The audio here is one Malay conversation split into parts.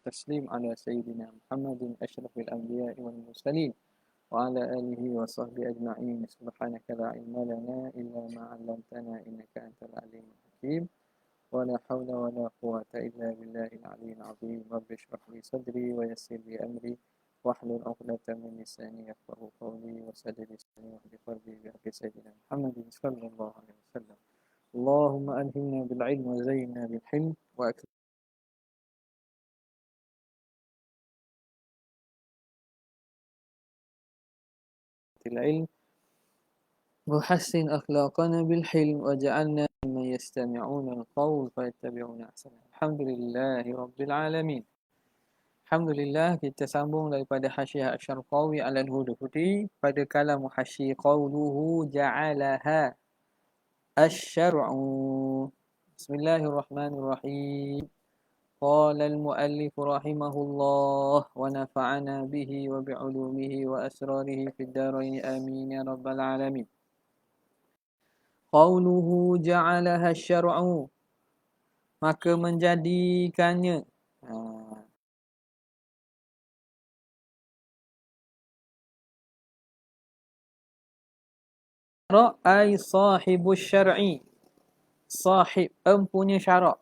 التسليم على سيدنا محمد أشرف الأنبياء والمرسلين وعلى آله وصحبه أجمعين. سبحانك لا علم لنا إلا ما علمتنا إنك أنت العليم الحكيم ولا حول ولا قوة إلا بالله العلي العظيم. رب اشرح لي صدري ويسر لي أمري واحلل عقدة من لساني يفقهوا قولي وسدد لساني واهد قلبي بحق سيدنا محمد صلى الله عليه وسلم. اللهم ألهمنا بالعلم وزينا بالحلم وأكرمنا العلم وحسن أخلاقنا بالحلم وجعلنا ممن يستمعون القول فيتبعون أحسنه. الحمد لله رب العالمين. Alhamdulillah, kita sambung daripada Hasyiah Asy-Syarqawi 'ala al-Hudhudi pada kalam Hasyi qauluhu ja'alaha asy-syar'u. Bismillahirrahmanirrahim. Qala al-muallif rahimahullah wa nafa'ana bihi wa bi'ulumihi wa asrarihi fid dharain amin ya rabbal alamin. Qauluhu ja'alaha asy-syar'u, maka menjadikannya. Ay sahibus syar'i, sahib empunya syarak,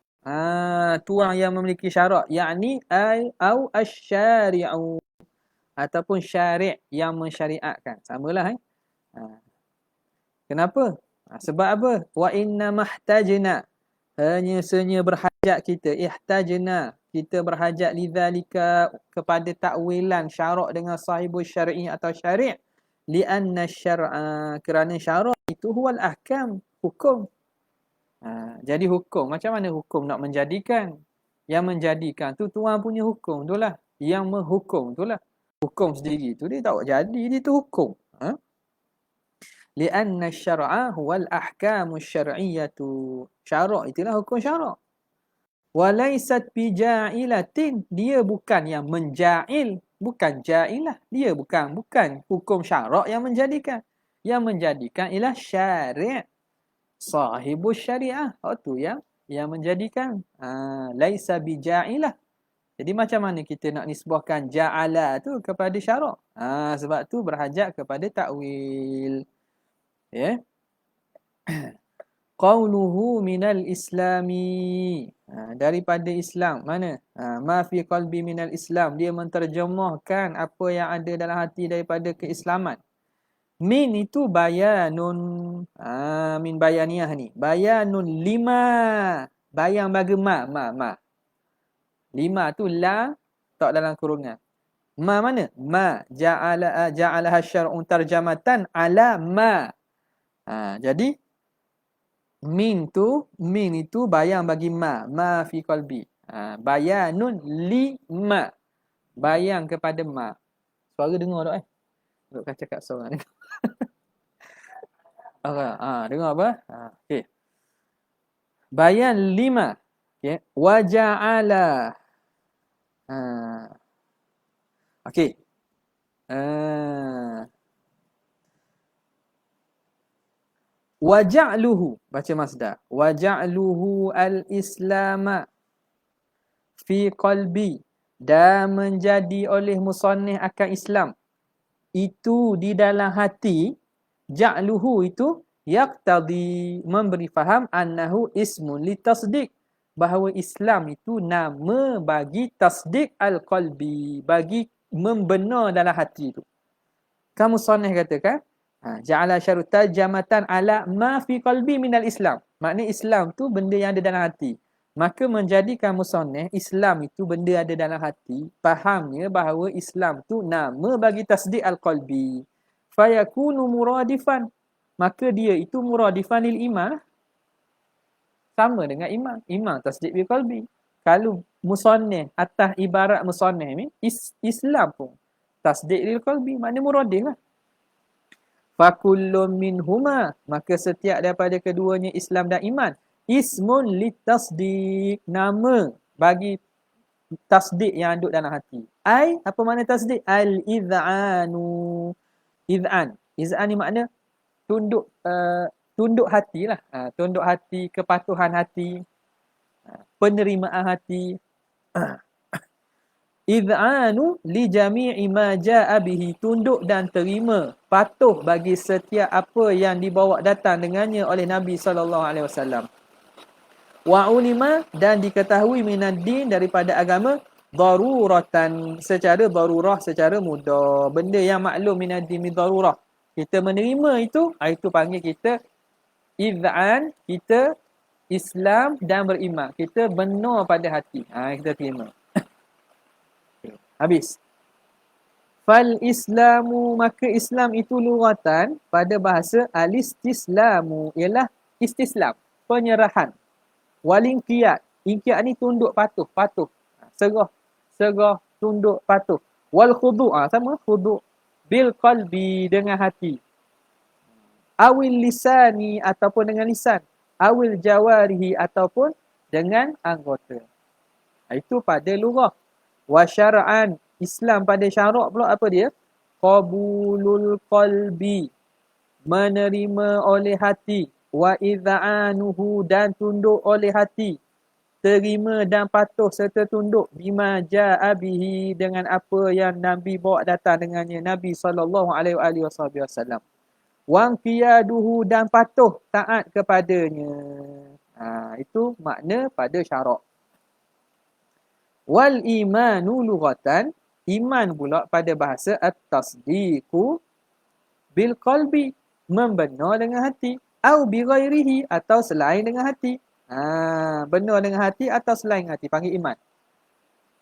tuan yang memiliki syarak, yakni ay au asy-syari'u, ataupun syari' yang mensyariatkan, samalah Kenapa? Sebab apa? Wa inna mahtajna, hanya senya berhajat kita, ihtajna, kita berhajat lidzalika, kepada takwilan syarak dengan sahibus syar'i atau syari', lianna syar'a, kerana syarak itu huwal ahkam, hukum. Jadi hukum, macam mana hukum nak menjadikan? Yang menjadikan tu tuan punya hukum tu lah, yang menghukum tu lah. Hukum sendiri tu dia tak jadi, dia tu hukum. Lianna syar'a huwal ahkamu syar'iyyatu, syarak itulah hukum syarak. Walaysat bija'ilatin, dia bukan yang menja'il, bukan ja'ilah, dia bukan hukum syarak yang menjadikan. Yang menjadikan ialah syari', sahibus syariah, tu yang menjadikan. Laisa bija'ilah. Jadi macam mana kita nak nisbahkan ja'ala tu kepada syarak? Sebab tu berhajat kepada takwil. Ya. Qauluhu minal islami, daripada Islam. Mana? Ma fi qalbi minal Islam, dia menterjemahkan apa yang ada dalam hati daripada keislaman. Min itu bayanun, min bayaniyah ni. Bayanun lima, bayan bagi ma. Lima tu la, tak dalam kurungan. Ma mana? Ma ja'alaha syar'un tarjamatan ala ma. Jadi min itu bayan bagi ma fi qalbi. Bayanun lima, bayan kepada ma. Suara dengar tak duk cakap seorang ni. Dengar apa? Okey. Bayan lima. Okey. Wa ja'ala. Okey. Wa ja'luhu, baca masdar. Wa ja'luhu al-islama fi qalbi, dan menjadi oleh musannif akan Islam itu di dalam hati. Ja'luhu itu yaqtadi, memberi faham, annahu ismun litasdiq, bahawa Islam itu nama bagi tasdiq al-qalbi, bagi membenar dalam hati itu. Kamu musannif katakan ja'ala syar'u tarjamatan ala ma fi qalbi minal Islam, maknanya Islam tu benda yang ada dalam hati. Maka menjadikan musannif Islam itu benda ada dalam hati, fahamnya bahawa Islam tu nama bagi tasdiq al-qalbi. Fayakunu muradifan, maka dia itu muradifan lil iman, sama dengan iman. Iman tasdiq bil qalbi. Kalau musannif atas ibarat musannif ni Islam pun tasdiq lil qalbi, maknanya muradif lah. Fakullun minhuma, maka setiap daripada keduanya Islam dan iman, ismun litasdiq, nama bagi tasdiq yang duduk dalam hati. Ai, apa makna tasdiq? Al-idh'anu. Iz'an ni makna tunduk hati lah. Tunduk hati, kepatuhan hati, penerimaan hati. Id'anu li jami'i ma ja'a bihi, tunduk dan terima, patuh bagi setiap apa yang dibawa datang dengannya oleh Nabi sallallahu alaihi wasallam. Wa ulima, dan diketahui minad-din, daripada agama, daruratan, secara darurah, secara mudah. Benda yang maklum minad-din min darurah. Kita menerima itu panggil kita id'an, kita Islam dan beriman. Kita benar pada hati. Kita terima. Habis. Fal islamu, maka Islam itu lughatan, pada bahasa al-istislamu, ialah istislam, penyerahan. Wal inqiyad, inqiyad ni tunduk patuh, serah, tunduk patuh. Wal khudu', sama khudu', bil qalbi, dengan hati. Awil lisani, ataupun dengan lisan. Awil jawarihi, ataupun dengan anggota. Itu pada lughah. Wa syar'an, Islam pada syarak pula apa dia? Qabulul qalbi, menerima oleh hati. Wa idha'anuhu, dan tunduk oleh hati. Terima dan patuh serta tunduk bima ja'a bihi, dengan apa yang Nabi bawa datang dengannya, Nabi sallallahu alaihi wasallam. Wa qiyaduhu, dan patuh taat kepadanya. Itu makna pada syarak. Wal imanu lughatan, iman pula pada bahasa at-tasdiqu bil qalbi, membenar dengan hati, au bi ghairihi, atau selain dengan hati. Benar dengan hati atau selain hati panggil iman.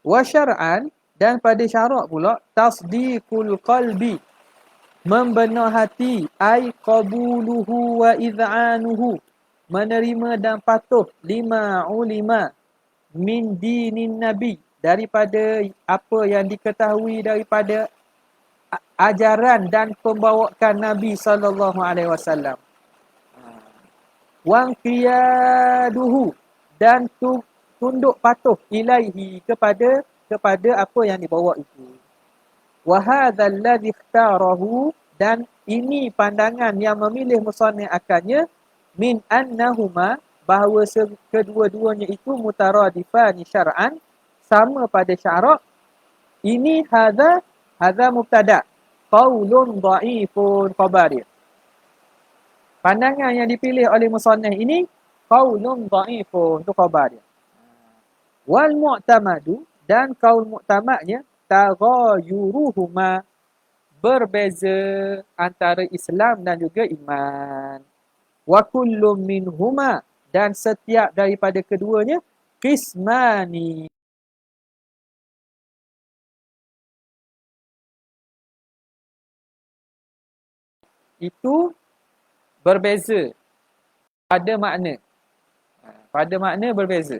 Wa syar'an, dan pada syarak pula tasdiqul qalbi, membenar hati, ai qabuluhu wa id'anuhu, menerima dan patuh, lima ulima min dinin nabi, daripada apa yang diketahui daripada ajaran dan pembawaan Nabi sallallahu alaihi wasallam. Wa qiyaduhu, dan tunduk patuh, ilaihi, kepada apa yang dibawa itu. Wa hadzal ladzi ikhtarahu, dan ini pandangan yang memilih musannif akannya, min annahuma, bahawa kedua-duanya itu mutaradifani syar'an, sama pada syarak. Ini hadza mubtada, qaulun dha'ifun khabarir. Pandangan yang dipilih oleh musannif ini qaulun dha'ifun, tu khabarir. Wal mu'tamadu, dan qaul mu'tamadnya taghayuruhuma, berbeza antara Islam dan juga iman. Wa kullum minhuma, dan setiap daripada keduanya, qismani, itu berbeza pada makna. Pada makna berbeza.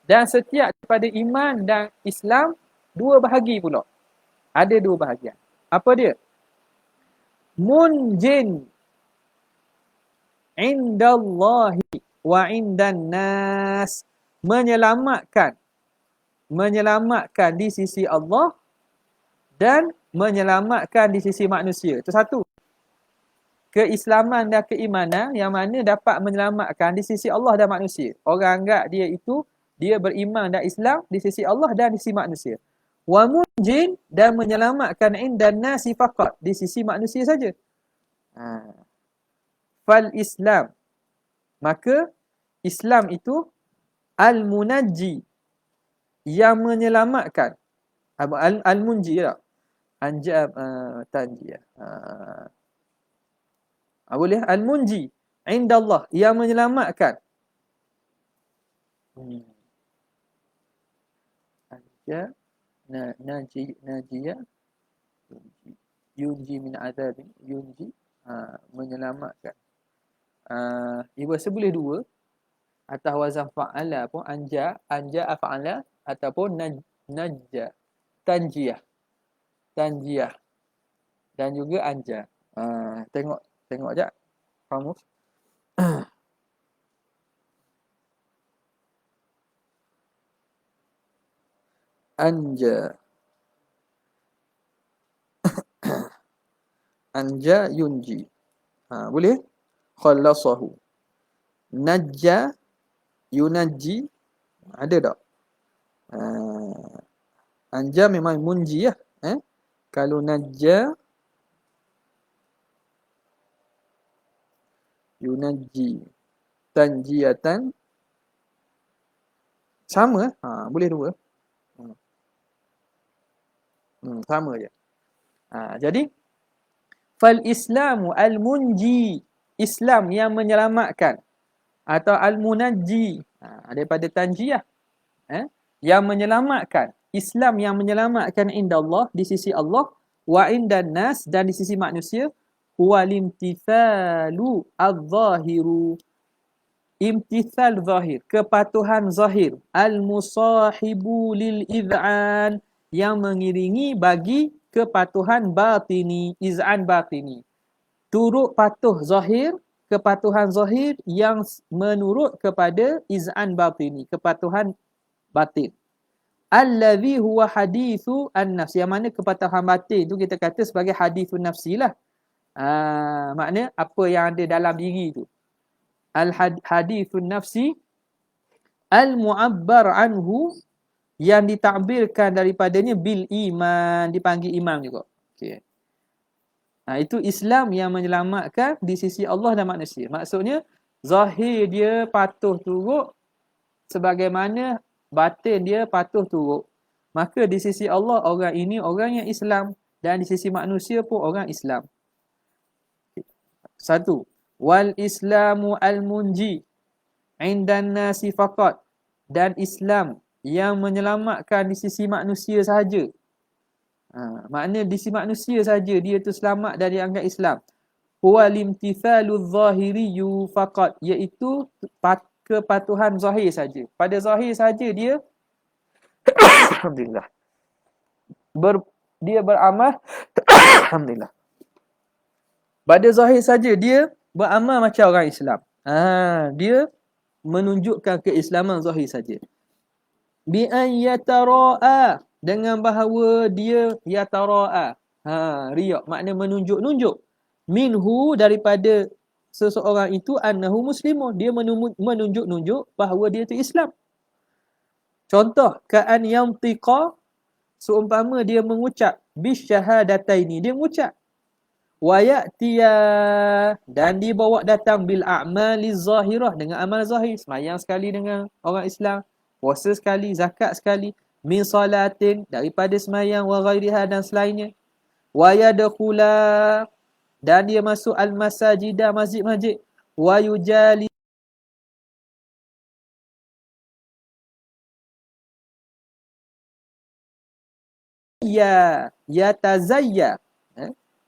Dan setiap daripada iman dan Islam, dua bahagi pula. Ada dua bahagian. Apa dia? Munjin indallahi wa indan nas, menyelamatkan di sisi Allah dan menyelamatkan di sisi manusia. Itu satu. Keislaman dan keimanan yang mana dapat menyelamatkan di sisi Allah dan manusia. Orang anggap dia beriman dan Islam di sisi Allah dan di sisi manusia. Wa munjin, dan menyelamatkan indan nasi faqat, di sisi manusia saja. Fal Islam, maka Islam itu al-munajji, yang menyelamatkan. Al-munji tak? Anjab tanjiyah. Boleh? Al-munji indallah, yang menyelamatkan. Anjab najiyah yunji min azabin, yunji menyelamatkan. Bahasa boleh dua. Atas wazan fa'ala pun anja fa'ala, ataupun najja, tanjiyah, dan juga anja. Tengok sekejap kamus. Anja yunji. Boleh? Khallasahu. Najja yunajji. Ada tak? Anja memang munji lah. Kalau najja, yunajji. Tanjiyatan. Sama. Boleh dua. Sama je. Jadi, fal islamu al-munji. Islam yang menyelamatkan. Atau al-munajji. Daripada tanjiyah. Yang menyelamatkan. Islam yang menyelamatkan inda Allah, di sisi Allah. Wa indan nas, dan di sisi manusia. Huwal imtithalu al-zahiru. Imtithal zahir, kepatuhan zahir. Al-musahibu lil-id'an, yang mengiringi bagi kepatuhan batini, iz'an batini. Turut patuh zahir, kepatuhan zahir yang menurut kepada iz'an batini, kepatuhan batin. Allazi huwa hadithu an-nafs, yang mana kepatuhan batin tu kita kata sebagai hadithun nafsi lah. Makna apa yang ada dalam diri tu. Al-hadithun nafsi al-mu'abbar anhu, yang ditakbirkan daripadanya bil iman, dipanggil iman juga. Okey. Itu Islam yang menyelamatkan di sisi Allah dan manusia. Maksudnya zahir dia patuh turut sebagaimana batin dia patuh turut. Maka di sisi Allah orang ini orang yang Islam, dan di sisi manusia pun orang Islam. Satu, wal islamu al-munji indan nasi faqat, dan Islam yang menyelamatkan di sisi manusia sahaja. Makna di sisi manusia saja dia tu selamat dari anggap Islam. Huwa limtithalu zahiriyu faqat, iaitu kepatuhan zahir saja. Pada zahir saja dia alhamdulillah dia beramal alhamdulillah. Pada zahir saja dia beramal macam orang Islam. Dia menunjukkan keislaman zahir saja. Bi an yatara'a, dengan bahawa dia yatara'a. Riya makna menunjuk-nunjuk. Minhu, daripada seseorang itu, annahu muslimun, dia menunjuk-nunjuk bahawa dia itu Islam. Contoh, ka'an yantiqa, seumpama dia mengucap bisyahadataini, dia mengucap wa ya'tiya, dan dibawa datang bil a'mali zahirah, dengan amal zahir, semayang sekali dengan orang Islam, puasa sekali, zakat sekali, min salatin, daripada semayang, wa ghairiha, dan selainnya, wa yadkhula, dan dia masuk al-masajidah, masjid-masjid, wa yujali, yatazayya,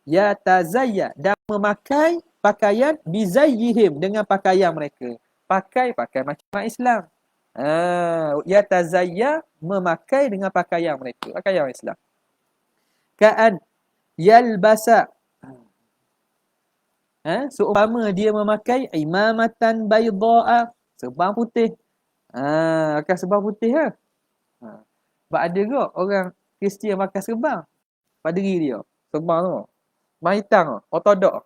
yatazayya, dan memakai pakaian bizayyihim, dengan pakaian mereka. Pakai macam orang Islam. Yatazayya, memakai dengan pakaian mereka, pakaian orang Islam. Ka'an yalbasa, seumpama dia memakai imamatan bayda'a, serban putih. Pakai serban putih lah. Sebab ada ke orang Kristian pakai serban pada diri dia. Serban tu serban hitam tu, ortodok.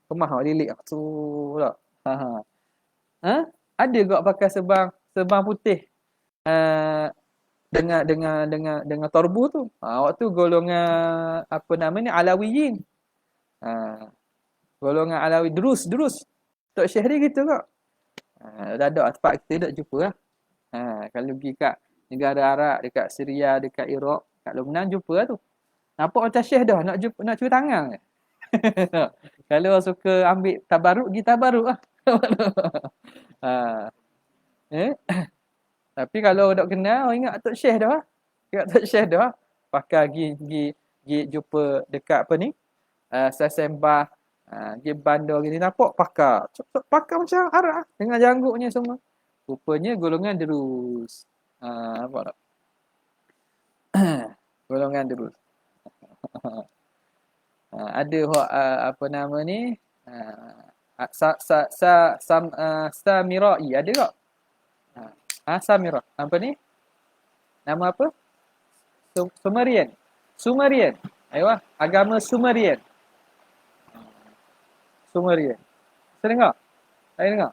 Kemah lilik tu pula. Ada ke pakai serban putih dengan torbu tu. Waktu golongan apa nama ni, Alawiyin. Golongan Alawi, Durus. Tok Syekh gitu kak. Dah ada tempat kita dah jumpa lah. Kalau pergi kat negara Arab, dekat Syria, dekat Iraq, kat Lebanon jumpa lah tu. Nampak macam Syekh dah, nak cuci tangan. Kalau suka ambil tabaruk, pergi tabaruk lah. Tapi kalau dok kenal, ingat Tok Syekh dah. Pakai pergi jumpa dekat apa ni? Sembah, pergi bandar gini, nampak pakai macam Arab dengan janggutnya semua. Rupanya golongan Durus. Nampak tak? Golongan Durus. Ada apa nama ni? Samirai ada tak? Samirah. Apa ni? Nama apa? Sumerian. Ayuh, agama Sumerian. Saya dengar? Saya dengar.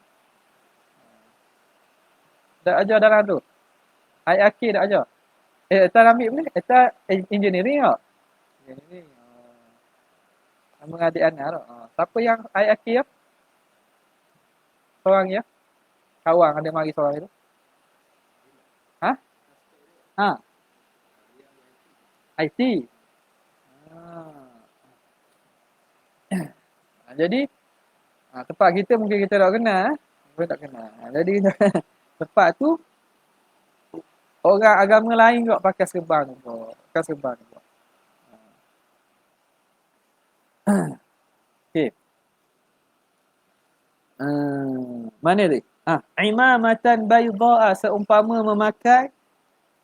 Dah ajar dalam tu. Ayat akhir dah ajar. Eta ambil ni, eta engineering tak? Engineering. Sama adik anak tak? Siapa yang ayat akhir? Seorang ya? Kawan ada mari seorang itu. Ha? Ha? IT. Jadi tempat kita mungkin kita tak kenal. Mungkin tak kenal. Jadi tempat tu orang agama lain kot pakai serban tu. Pakai serban tu. Okey. Mana ni? Imamatan bayda'a seumpama memakai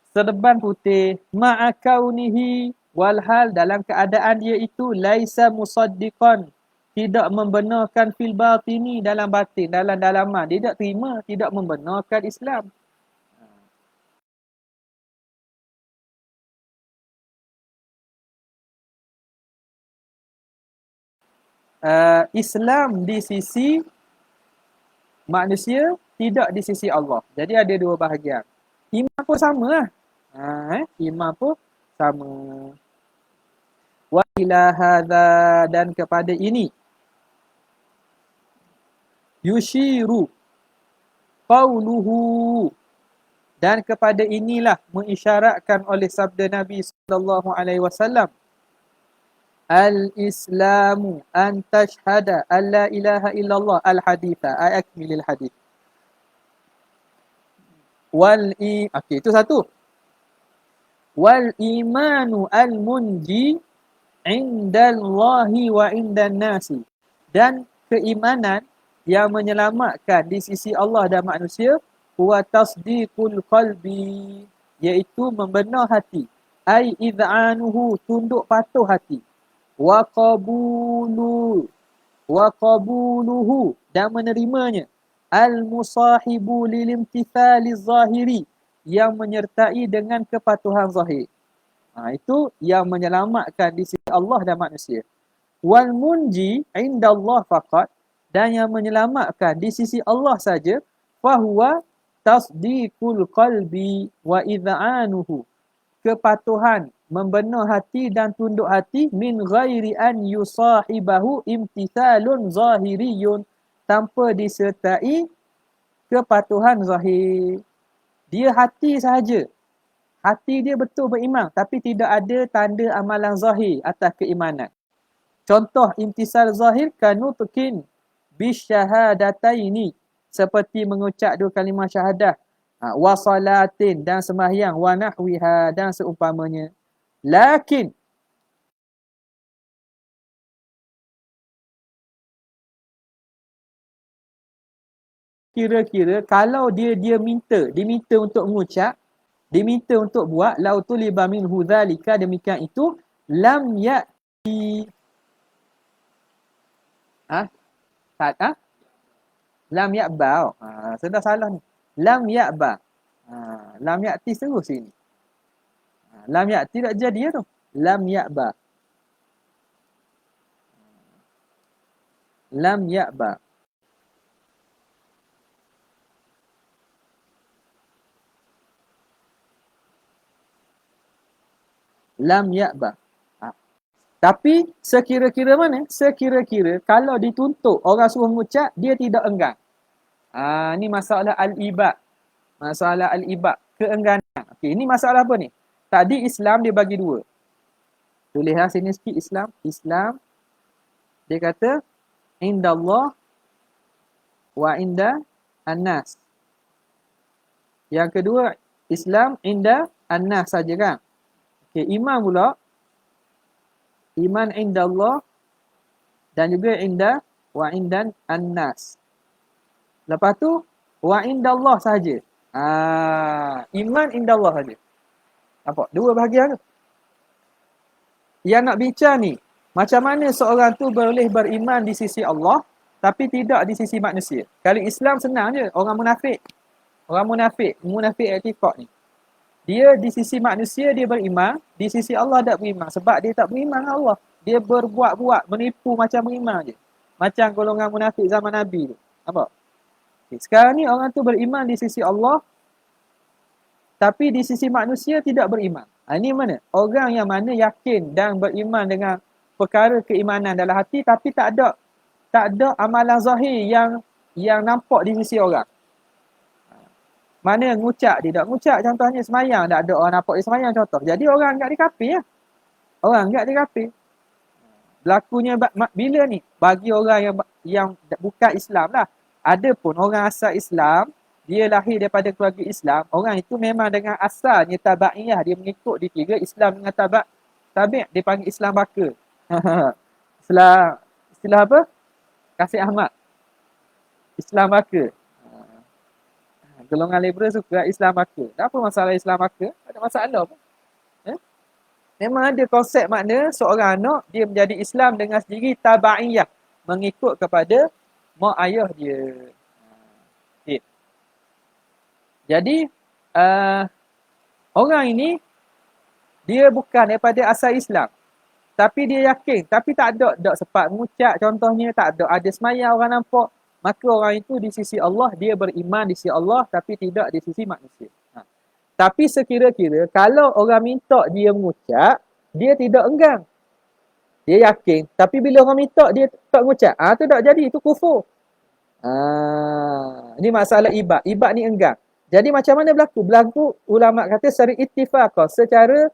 serban putih ma'akaunihi walhal dalam keadaan dia itu laisa musaddiqan tidak membenarkan fil batini dalam batin dalam dalaman dia tidak terima tidak membenarkan Islam. Islam di sisi manusia tidak di sisi Allah. Jadi ada dua bahagian. Iman pun sama lah. Iman pun sama. Wa ila hadza dan kepada ini yushiru qauluhu dan kepada inilah mengisyaratkan oleh sabda Nabi sallallahu alaihi wasallam al-islamu an tashhada an la ilaha illallah al-haditha ay akmilil hadith okey itu satu wal imanu al-munji indallahi wa indan nasi dan keimanan yang menyelamatkan di sisi Allah dan manusia huwa tasdiqul qalbi iaitu membenar hati ai id'anuhu tunduk patuh hati wa qabuluhu dan menerimanya al musahibu lil imtithali zahiri yang menyertai dengan kepatuhan zahir. Itu yang menyelamatkan di sisi Allah dan manusia. Wal munji indallah faqat dan yang menyelamatkan di sisi Allah saja fahuwa tasdiqul qalbi wa id'anuhu kepatuhan membenar hati dan tunduk hati min ghairi an yusahibahu imtithalun zahiriyun tanpa disertai kepatuhan zahir. Dia hati sahaja. Hati dia betul beriman tapi tidak ada tanda amalan zahir atas keimanan. Contoh imtisal zahir kanutkin bisyahadataini seperti mengucap dua kalimah syahadah wa salatin dan sembahyang wa nahwiha dan seumpamanya. Lakin kira-kira kalau dia diminta untuk mengucap, diminta untuk buat lautu liba minhu dzalika demikian itu lam ya'ti lam ya'ba. Sudah salah ni. Lam ya'ba. Lam ya'ti terus sini. Lam ya'ti tak jadi tu. Lam ya'ba. Lam ya'ba. Lam ya'ba. Tapi sekira-kira mana? Sekira-kira kalau dituntut orang suruh mengucap, dia tidak enggan. Ni masalah al-ibad. Masalah al-ibad, keengganan. Okey, ini masalah apa ni? Tadi Islam dia bagi dua. Tulislah sini sikit Islam. Islam dia kata indallah wa inda an-nas. Yang kedua Islam inda an-nas saja kan? Okey, iman pula iman indallah dan juga inda wa indan an-nas. Lepas tu wa indallah saja. Iman indallah saja. Nampak? Dua bahagian tu. Yang nak bincang ni, macam mana seorang tu boleh beriman di sisi Allah tapi tidak di sisi manusia. Kalau Islam senang je, orang munafik. Orang munafik etikot ni. Dia di sisi manusia dia beriman, di sisi Allah tak beriman sebab dia tak beriman dengan Allah. Dia berbuat-buat, menipu macam beriman je. Macam golongan munafik zaman Nabi tu. Nampak? Okay. Sekarang ni orang tu beriman di sisi Allah tapi di sisi manusia tidak beriman. Ini mana? Orang yang mana yakin dan beriman dengan perkara keimanan dalam hati tapi tak ada amalan zahir yang nampak di sisi orang. Mana ngucap dia tak ngucap, contohnya semayang tak ada orang nampak dia semayang contoh. Jadi orang anggap dia kafir lah. Orang anggap dia kafir. Berlakunya bila ni? Bagi orang yang bukan Islam lah. Ada pun orang asal Islam, dia lahir daripada keluarga Islam, orang itu memang dengan asalnya tabaiyah, dia mengikut dikira Islam dengan tabi', dia panggil Islam baka. Istilah apa? Kasih Ahmad. Islam baka. Golongan liberal suka Islam baka. Tak apa masalah Islam baka, tak ada masalah pun. Memang ada konsep makna seorang anak dia menjadi Islam dengan sendiri tabaiyah, mengikut kepada mak ayah dia. Okay. Jadi orang ini dia bukan daripada asal Islam, tapi dia yakin, tapi tak ada sempat mengucap, contohnya tak ada semayang orang nampak, maka orang itu di sisi Allah dia beriman di sisi Allah tapi tidak di sisi manusia. Tapi sekira-kira kalau orang minta dia mengucap, dia tidak enggan. Dia yakin, tapi bila orang minta dia tak mengucap, tu tak jadi, itu kufur. Ini masalah ibad. Ibad ni enggan. Jadi macam mana berlaku? Berlaku ulama kata secara ittifaq, secara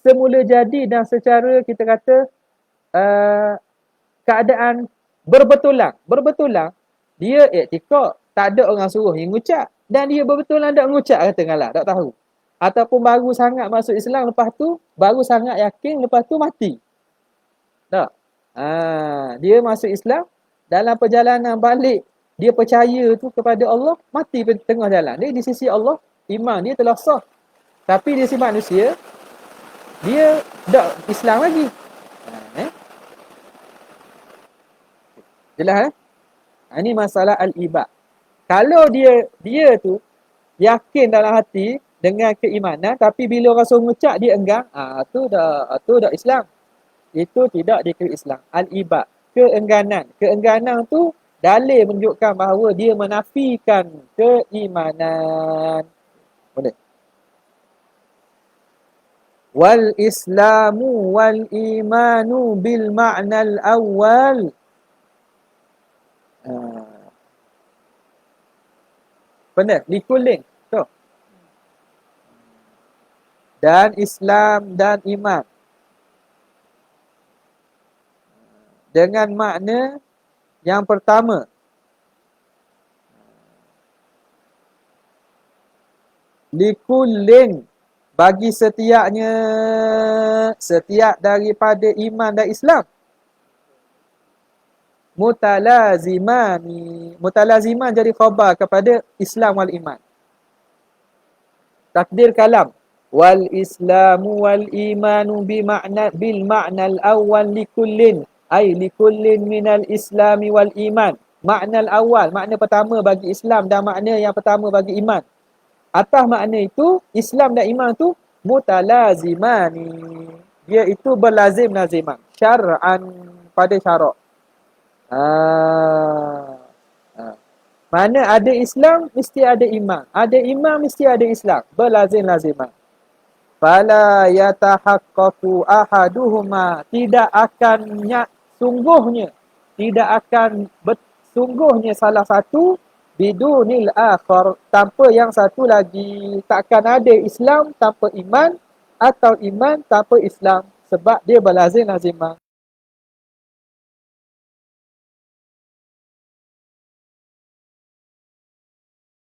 semula jadi dan secara kita kata keadaan berbetulan. Dia iktikad, tak ada orang suruh dia mengucap. Dan dia berbetulan tak mengucap katakanlah, tak tahu. Ataupun baru sangat masuk Islam, lepas tu baru sangat yakin, lepas tu mati. Tak? Dia masuk Islam, dalam perjalanan balik, dia percaya tu kepada Allah, mati tengah jalan. Dia di sisi Allah, iman dia telah sah. Tapi di sisi manusia, dia tak Islam lagi. Jelas ini masalah al-ibad. Kalau dia tu yakin dalam hati dengan keimanan, tapi bila orang suruh mengucap dia enggan, tu dah Islam. Itu tidak dikira Islam. Al-ibad, keengganan tu dalil menunjukkan bahawa dia menafikan keimanan. Boleh. Wal islamu wal imanu bil ma'nal awal. Benar, likuling. Tu. Dan Islam dan iman. Dengan makna yang pertama. Likuling, bagi setiap daripada iman dan Islam. Mutalaziman jadi khabar kepada Islam wal iman. Takdir kalam. Wal islamu wal imanu bil ma'nal awal likullin. Ay likullin minal islami wal iman. Makna awal, makna pertama bagi Islam dan makna yang pertama bagi iman. Atas makna itu, Islam dan iman itu mutalazimani. Dia itu berlazim-laziman. Syar'an, pada syarak. Mana ada Islam, mesti ada iman. Ada iman, mesti ada Islam. Berlazim-laziman. Fala yatahaqqaqu ahaduhuma. Tidak akan sungguhnya salah satu bidunil akhar, tanpa yang satu lagi. Takkan ada Islam tanpa iman, atau iman tanpa Islam, sebab dia berlazim-laziman.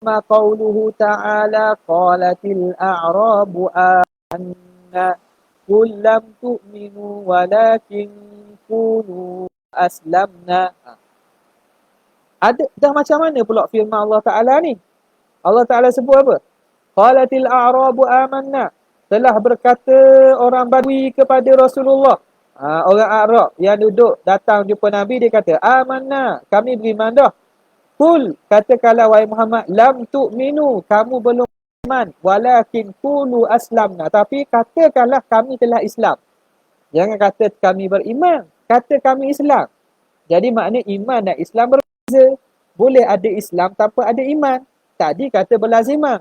Ma qawluhu ta'ala qalatil a'rabu amanna qul lam tu'minu walakin qulu aslamna. Dah macam mana pula firman Allah Ta'ala ni? Allah Ta'ala sebut apa? Qalatil a'rabu amanna. Telah berkata orang Badui kepada Rasulullah. Orang Arab yang duduk datang jumpa Nabi, dia kata, amanna, kami beriman dah. Qul, katakanlah wahai Muhammad, lam tu'minu, kamu belum beriman, walakin qulu aslamna, tapi katakanlah kami telah Islam. Jangan kata kami beriman, kata kami Islam. Jadi makna iman dan Islam berbeza. Boleh ada Islam tanpa ada iman. Tadi kata berlaziman.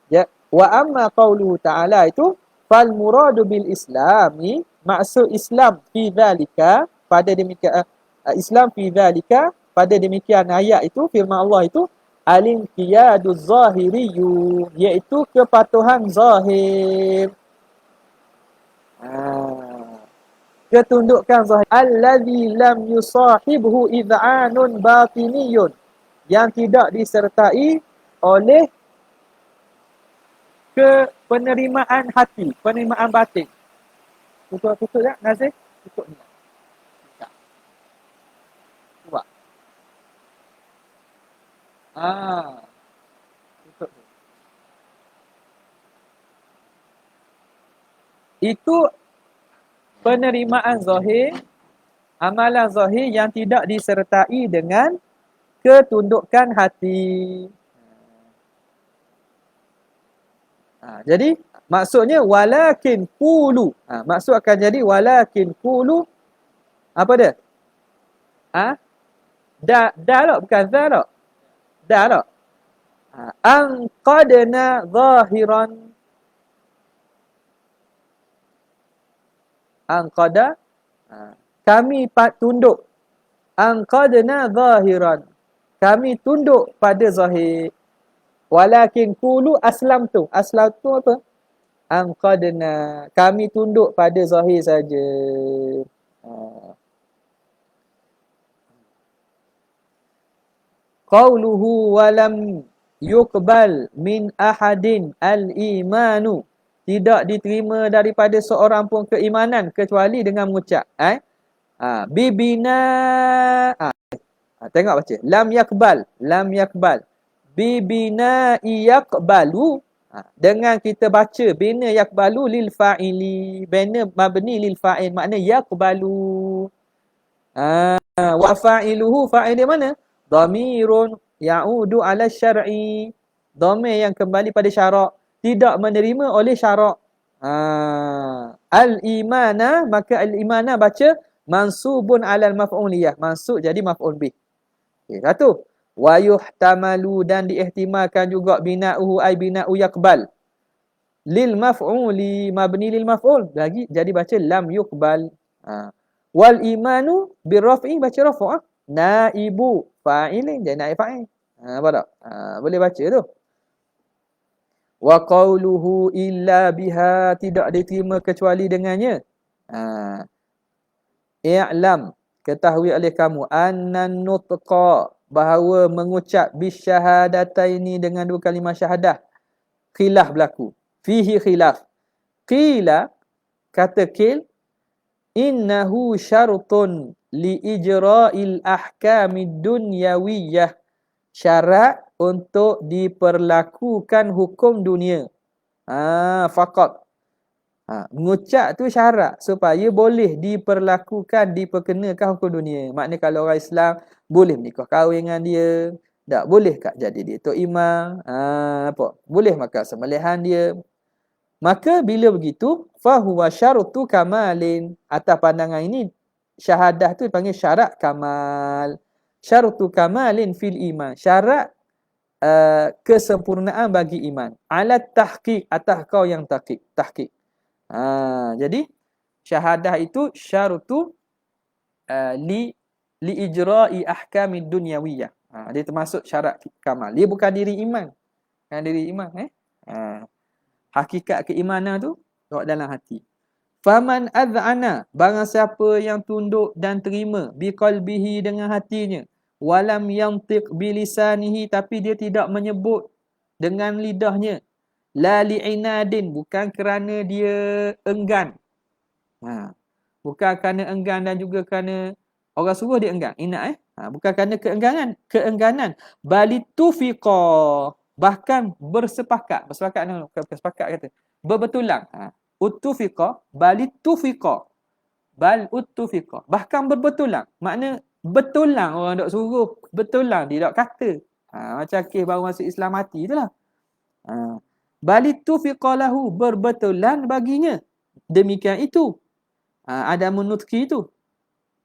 Ya, wa amma qauluhu ta'ala itu fal muradu bil islami, maksud Islam fi dzalika pada demikian Islam fi dzalika pada demikian ayat itu firman Allah itu al-inqiyaduz zahiriyyu, iaitu kepatuhan zahir. Ketundukan zahir allazi lam yusahibhu id'anun batiniyun, yang tidak disertai oleh ke penerimaan hati, penerimaan batin. Tutup tak, Nazir? Tutup ni. Tak. Buat. Tutup ni. Itu penerimaan zahir, amalan zahir yang tidak disertai dengan ketundukan hati. Jadi maksudnya walakin qulu. Maksud akan jadi walakin qulu apa dia? Da tak, bukan za tak. Da tak. Anqadna zahiran. Anqada kami tunduk. Anqadna zahiran. Kami tunduk pada zahir. Walakin qulu aslam tu. Aslam tu apa? Anqadna. Kami tunduk pada zahir saja. Qauluhu walam yuqbal min ahadin al-imanu. Tidak diterima daripada seorang pun keimanan kecuali dengan mengucap. Bibina. Tengok baca. Lam yakbal. Lam yakbal. Bibina yaqbalu. Dengan kita baca bina yakbalu lil fa'ili. Bina mabni lil fa'il. Makna yakbalu. Wa fa'iluhu, fa'il mana? Dhamirun ya'udu ala syar'i. Dhamir yang kembali pada syarak. Tidak menerima oleh syarak. Al-imana, maka al-imana baca mansubun alal maf'uliyah. Mansub jadi maf'ul bih. Okay, satu. Wa yuhtamalu, dan diihtimalkan juga bina'uhu ay bina'u yaqbal. Lil maf'uli, mabni lil maf'ul. Lagi jadi baca lam yuqbal. Wal imanu birraf'i, baca rafa'. Naibu fa'ilin, jadi naib fa'il. Apa tak? Boleh baca tu. Wa qawluhu illa biha, tidak diterima kecuali dengannya. I'lam, ketahui oleh kamu, annan nutqa, bahawa mengucap bisyahadataini dengan dua kalimah syahadah, khilaf berlaku. Fihi khilaf. Qila, kata qil, innahu syartun li ijra'il ahkamid dunyawiyah, syarat untuk diperlakukan hukum dunia. Faqat. Mengucap tu syarat supaya boleh diperlakukan, diperkenakan hukum dunia. Maknanya kalau orang Islam boleh menikah kahwin dengan dia, tak boleh kak jadi dia tok imam, apa? Boleh makan sembelihan dia. Maka bila begitu, fahuwa syartu kamalin. Atas pandangan ini, syahadah tu dipanggil syarat kamal. Syartu kamalin fil iman. Syarat kesempurnaan bagi iman. Alat tahqiq, atas kau yang tahqiq. Jadi syahadah itu syartu li ijra'i ahkamid dunyawiyah. Dia termasuk syarat kamal. Dia bukan diri iman. Kan diri iman hakikat keimanan tu dalam hati. Faman adhana, barang siapa yang tunduk dan terima biqalbihi, dengan hatinya, walam yantiq bilisanihi, tapi dia tidak menyebut dengan lidahnya, la li'inadin, bukan kerana dia enggan. Bukan kerana enggan dan juga kerana orang suruh dia enggan. Inat bukan kerana keengganan. Balitufiqa, bahkan bersepakat. Bersepakat kata. Berbetulan. Utufiqa, balitufiqa. Bal utufiqa. Bahkan berbetulan. Makna betulan orang dok suruh, betulan dia dok kata. Macam kes baru masuk Islam mati itulah. Balitufiqa lahu, berbetulan baginya. Demikian itu. Ada menutki itu.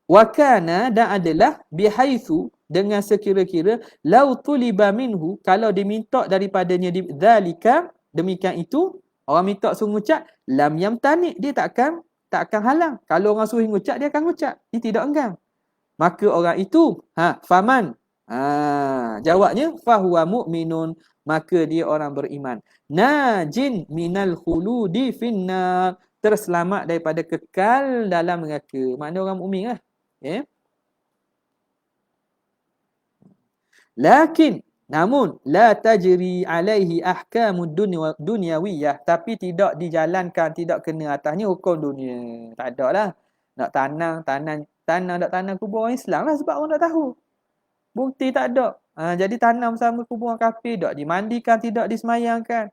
Wa kana, dan adalah bihaitsu, dengan sekira-kira lau tuliba minhu, kalau diminta daripadanya dzalika, demikian itu, orang minta suruh ngucap, lam yamtani, dia takkan halang. Kalau orang suruh ngucap, dia akan ngucap. Dia tidak enggan. Maka orang itu, faman. Jawabnya, fahuwa mu'minun. Maka dia orang beriman. Najin minal khuludi finnar. Terselamat daripada kekal dalam neraka. Makna orang mukmin lah. Okay? Lakin, namun, la tajri alaihi ahkamud dunyawiyah. Tapi tidak dijalankan, tidak kena atasnya hukum dunia. Tak ada lah. Nak tanam tak tanam kubur orang Islam lah sebab orang tak tahu. Bukti tak ada. Jadi tanam sama kubur orang kafir, tak dimandikan, tidak disemayangkan.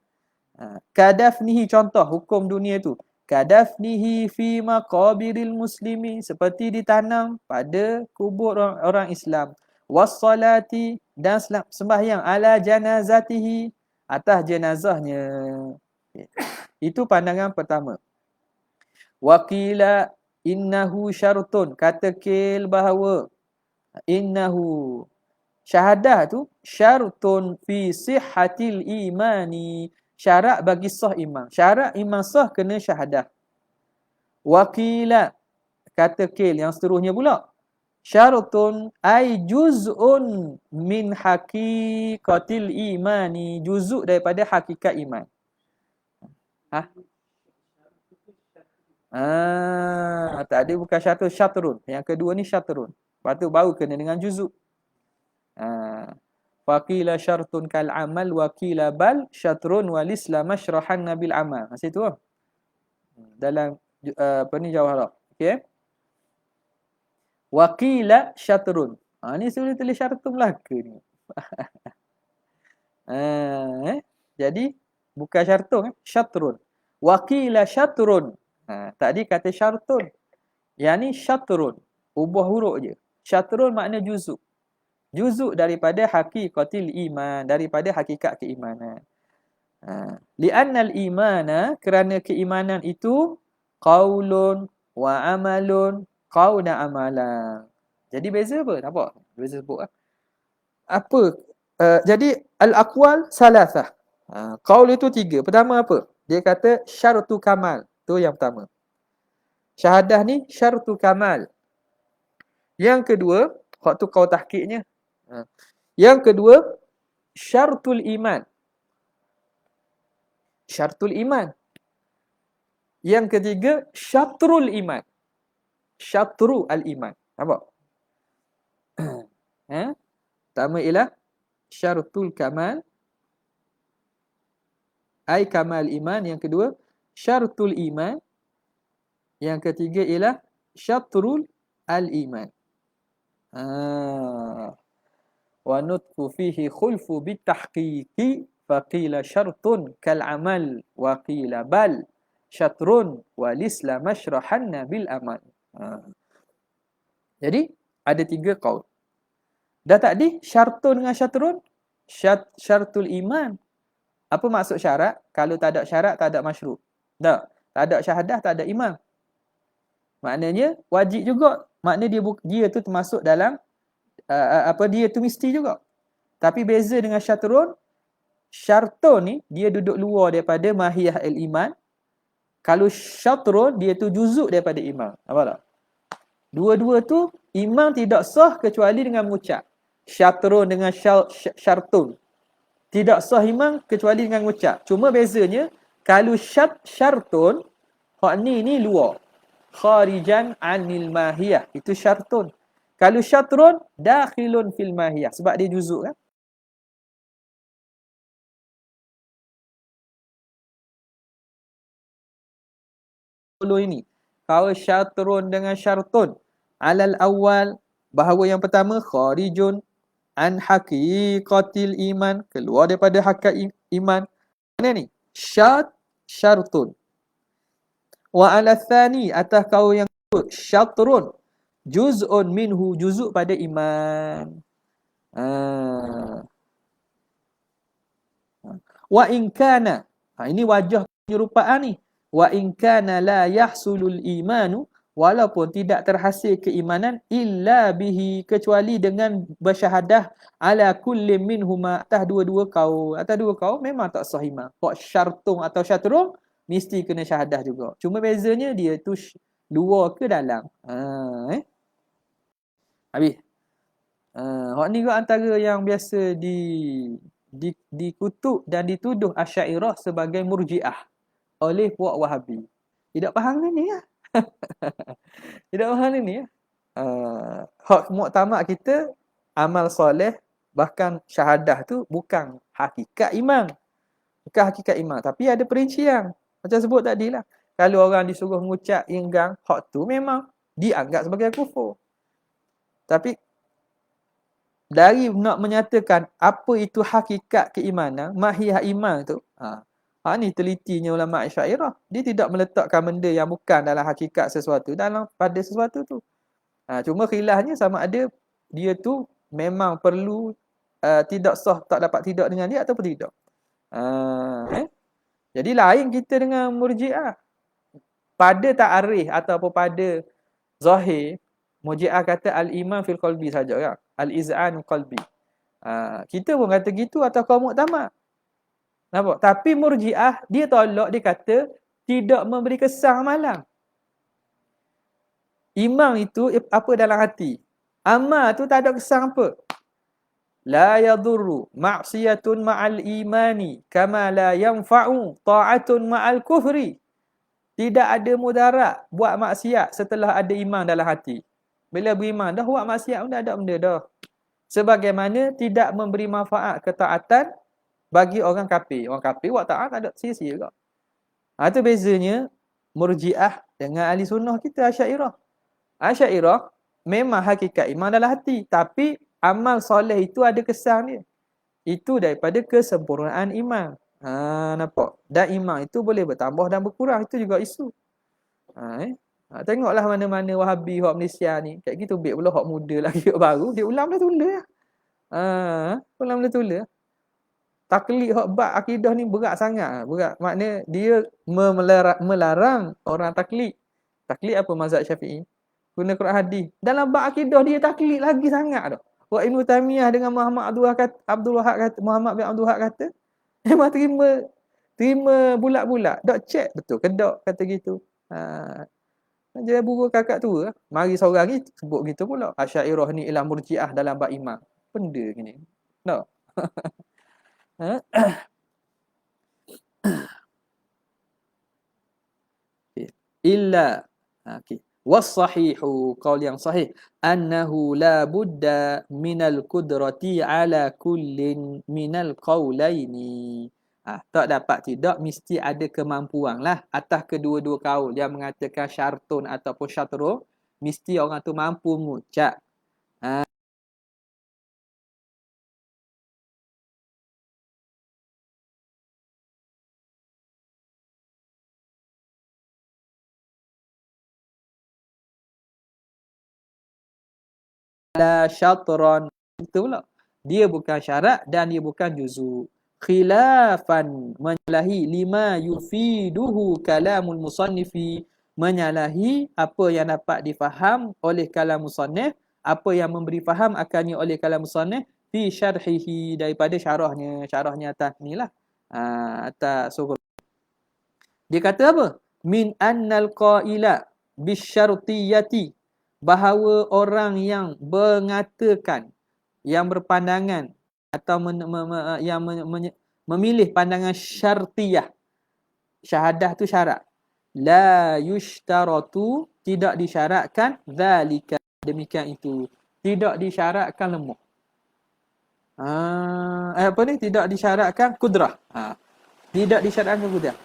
Kadafnihi, contoh hukum dunia tu. Kadafnihi fi maqabiril muslimin, seperti ditanam pada kubur orang Islam. Wassalati, dan sembahyang ala janazatihi, atas jenazahnya. Itu pandangan pertama. Waqila innahu syartun, kata Kil bahawa innahu, syahadah tu syartun fi sihhatil imani, syarat bagi sah iman. Syarat iman sah kena syahadah. Waqila, kata Kil yang seterusnya pula, syartun ay juz'un min haqiqatil imani, juzuk daripada hakikat iman. Tadi bukan syatrun. Yang kedua ni syatrun. Lepas tu baru kena dengan juzuk. Faqila syartun kal amal wa qila bal syatrun wal islam mashrahan nabil amal. Macam tu lah. Dalam apa ni Jawharah. Okey. Wa qila syatrun. Ni sudah tulis syartun Melaka ni. Jadi bukan syartun, syatrun. Wa qila syatrun. Tadi kata syartun. Yang ni syatrun. Ubah huruf je. Syatrun makna juzuk. Juzuk daripada haqiqatil iman, daripada hakikat keimanan. Li'annal imana, kerana keimanan itu qaulun wa amalun, qaul dan amalan. Jadi beza apa? Nampak? Beza sebut lah. Apa? Jadi al-aqwal salasah. Qaul itu 3. Pertama apa? Dia kata syartu kamal. Tu yang pertama. Syahadah ni syartu kamal. Yang kedua, waktu kau tahqiqnya. Yang kedua, syartul iman. Syartul iman. Yang ketiga, syatrul iman. Syatru al-iman. Nampak? Pertama ialah syartul kamal. Ay kamal iman. Yang kedua, syartul iman. Yang ketiga ialah syatrul al-iman. Wa nutqu fihi khulfu bitahqiqi faqila syartun kal amal wa qila bal syatrun wal islam mashrahanna bil amal. Jadi ada 3 qaul. Dah tadi syartun dengan syatrun, syartul iman. Apa maksud syarat? Kalau tak ada syarat, tak ada masyru'. Tak ada syahadah, tak ada iman. Maknanya wajib juga. Maknanya dia tu termasuk dalam dia tu mesti juga. Tapi beza dengan syatrun, syartun ni dia duduk luar daripada mahiyah al-iman. Kalau syatrun dia tu juzuk daripada iman. Nampak tak? Dua-dua tu iman tidak sah kecuali dengan mengucap. Syatrun dengan syartun tidak sah iman kecuali dengan mengucap. Cuma bezanya kalau syartun, hak ni luar. Kharijan anil mahiyah, itu syartun. Kalau syatrun, dakhilun fil mahiyah. Sebab dia juzuk kan. Ini. Kalau syatrun dengan syartun. Alal awal, bahawa yang pertama, kharijun an haqiqatil iman. Keluar daripada hakikat iman. Mana ni? Syartun. Wa ala thani, atas kau yang syatrun. Juz'un minhu, juzuk pada iman. Wa in kana, ini wajah penyerupaan ni. Wa in kana la yahsulul imanu walaupun tidak terhasil keimanan illa bihi, kecuali dengan bersyahadah ala kulli minhuma, atas dua-dua kaum. Atas dua kaum memang tak sah iman. Kok syartung atau syatrung mesti kena syahadah juga. Cuma bezanya dia tu luar ke dalam. Habis. Hak ni juga antara yang biasa dikutuk dan dituduh Asy'ariyah sebagai murji'ah oleh puak Wahabi. Tidak faham ni ya. Tidak faham ni ya. Hak muktamad kita amal soleh, bahkan syahadah tu bukan hakikat iman. Bukan hakikat iman, tapi ada perincian. Macam sebut tadi lah. Kalau orang disuruh mengucap inggang, hak tu memang dianggap sebagai kufur. Tapi dari nak menyatakan apa itu hakikat keimanan, mahiyah iman tu, ni telitinya ulama Asy'ariyah. Dia tidak meletakkan benda yang bukan dalam hakikat sesuatu pada sesuatu tu. Cuma khilafnya sama ada dia tu memang perlu tidak sah, tak dapat tidak dengan dia ataupun tidak. Jadi lain kita dengan Murji'ah. Pada ta'arif ataupun pada zahir, Murji'ah kata al-iman fil qalbi saja kan. Al-iz'an qalbi. Kita pun kata gitu atau kaum muktamad. Nampak? Tapi Murji'ah dia tolak, dia kata tidak memberi kesan amalan. Iman itu apa dalam hati. Amal tu tak ada kesan apa. La yadurru ma'siyatun ma'al imani kama la yanfa'u ta'atun ma'al kufri. Tidak ada mudarat buat maksiat setelah ada iman dalam hati. Bila beriman dah buat maksiat pun dah ada benda dah. Sebagaimana tidak memberi manfaat ketaatan bagi orang kafir. Orang kafir buat taat tak ada sia-sia juga. Itu bezanya Murji'ah dengan ahli sunnah kita Asy'ariyah. Asy'ariyah memang hakikat iman dalam hati, tapi amal soleh itu ada kesan dia. Itu daripada kesempurnaan iman. Nampak? Dan iman itu boleh bertambah dan berkurang. Itu juga isu. Tengoklah mana-mana Wahabi hak Malaysia ni. Kayak gitu baik pula hak muda lagi hak baru. Dia ulam dah tula. Ulam dah tula. Taklid hak bab akidah ni berat sangat. Berat. Maknanya dia melarang orang taklid. Taklid apa mazhab Syafi'i? Guna Quran hadis. Dalam bab akidah dia taklid lagi sangat dah. Wa Ibnu Taimiyah dengan Muhammad Abdul Wahab kata, Muhammad bin Abdul Wahab kata, memang terima bulat-bulat. Dak check betul ke dak kata gitu. Dia buru kakak tua. Mari seorang ni sebut gitu pula. Asy'ariyah ni ialah Murji'ah dalam bab iman. Benda gini. Tak. Illa was-sahihu, qaul yang sahih, annahu la budda minal qudrati ala kullin minal qaulaini. Tak dapat tidak, mesti ada kemampuan lah atas kedua-dua kaul yang mengatakan syartun ataupun syatrun, mesti orang tu mampu mengucap. La syatran, itu pula. Dia bukan syarat dan dia bukan juzu. Khilafan, menyalahi lima yufiduhu kalamul musannifi, menyalahi apa yang dapat difaham oleh kalam musannif, apa yang memberi faham akannya oleh kalam musannif fi syarhihi, daripada syarahnya atas ni lah, atas surah. Dia kata apa? Min annal qaila bisyartiyati, bahawa orang yang mengatakan, yang berpandangan atau memilih pandangan syartiyah, syahadah tu syarat, la yushtaratu, tidak disyaratkan, zalika, demikian itu, tidak disyaratkan lemah. Apa ni? Tidak disyaratkan kudrah. Tidak disyaratkan kudrah.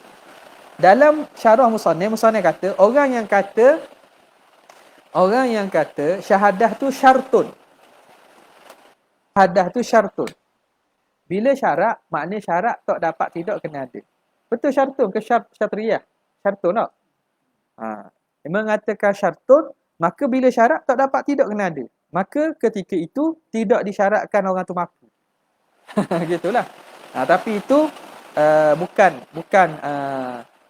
Dalam syarah musannif kata, orang yang kata syahadah tu syartun. Syahadah tu syartun. Bila syarat, makna syarat tak dapat tidak kena ada. Betul syartun ke syatriyah? Syartun tak? Mengatakan syartun, maka bila syarat tak dapat tidak kena ada. Maka ketika itu tidak disyaratkan orang tu mampu. Gitulah. Tapi itu bukan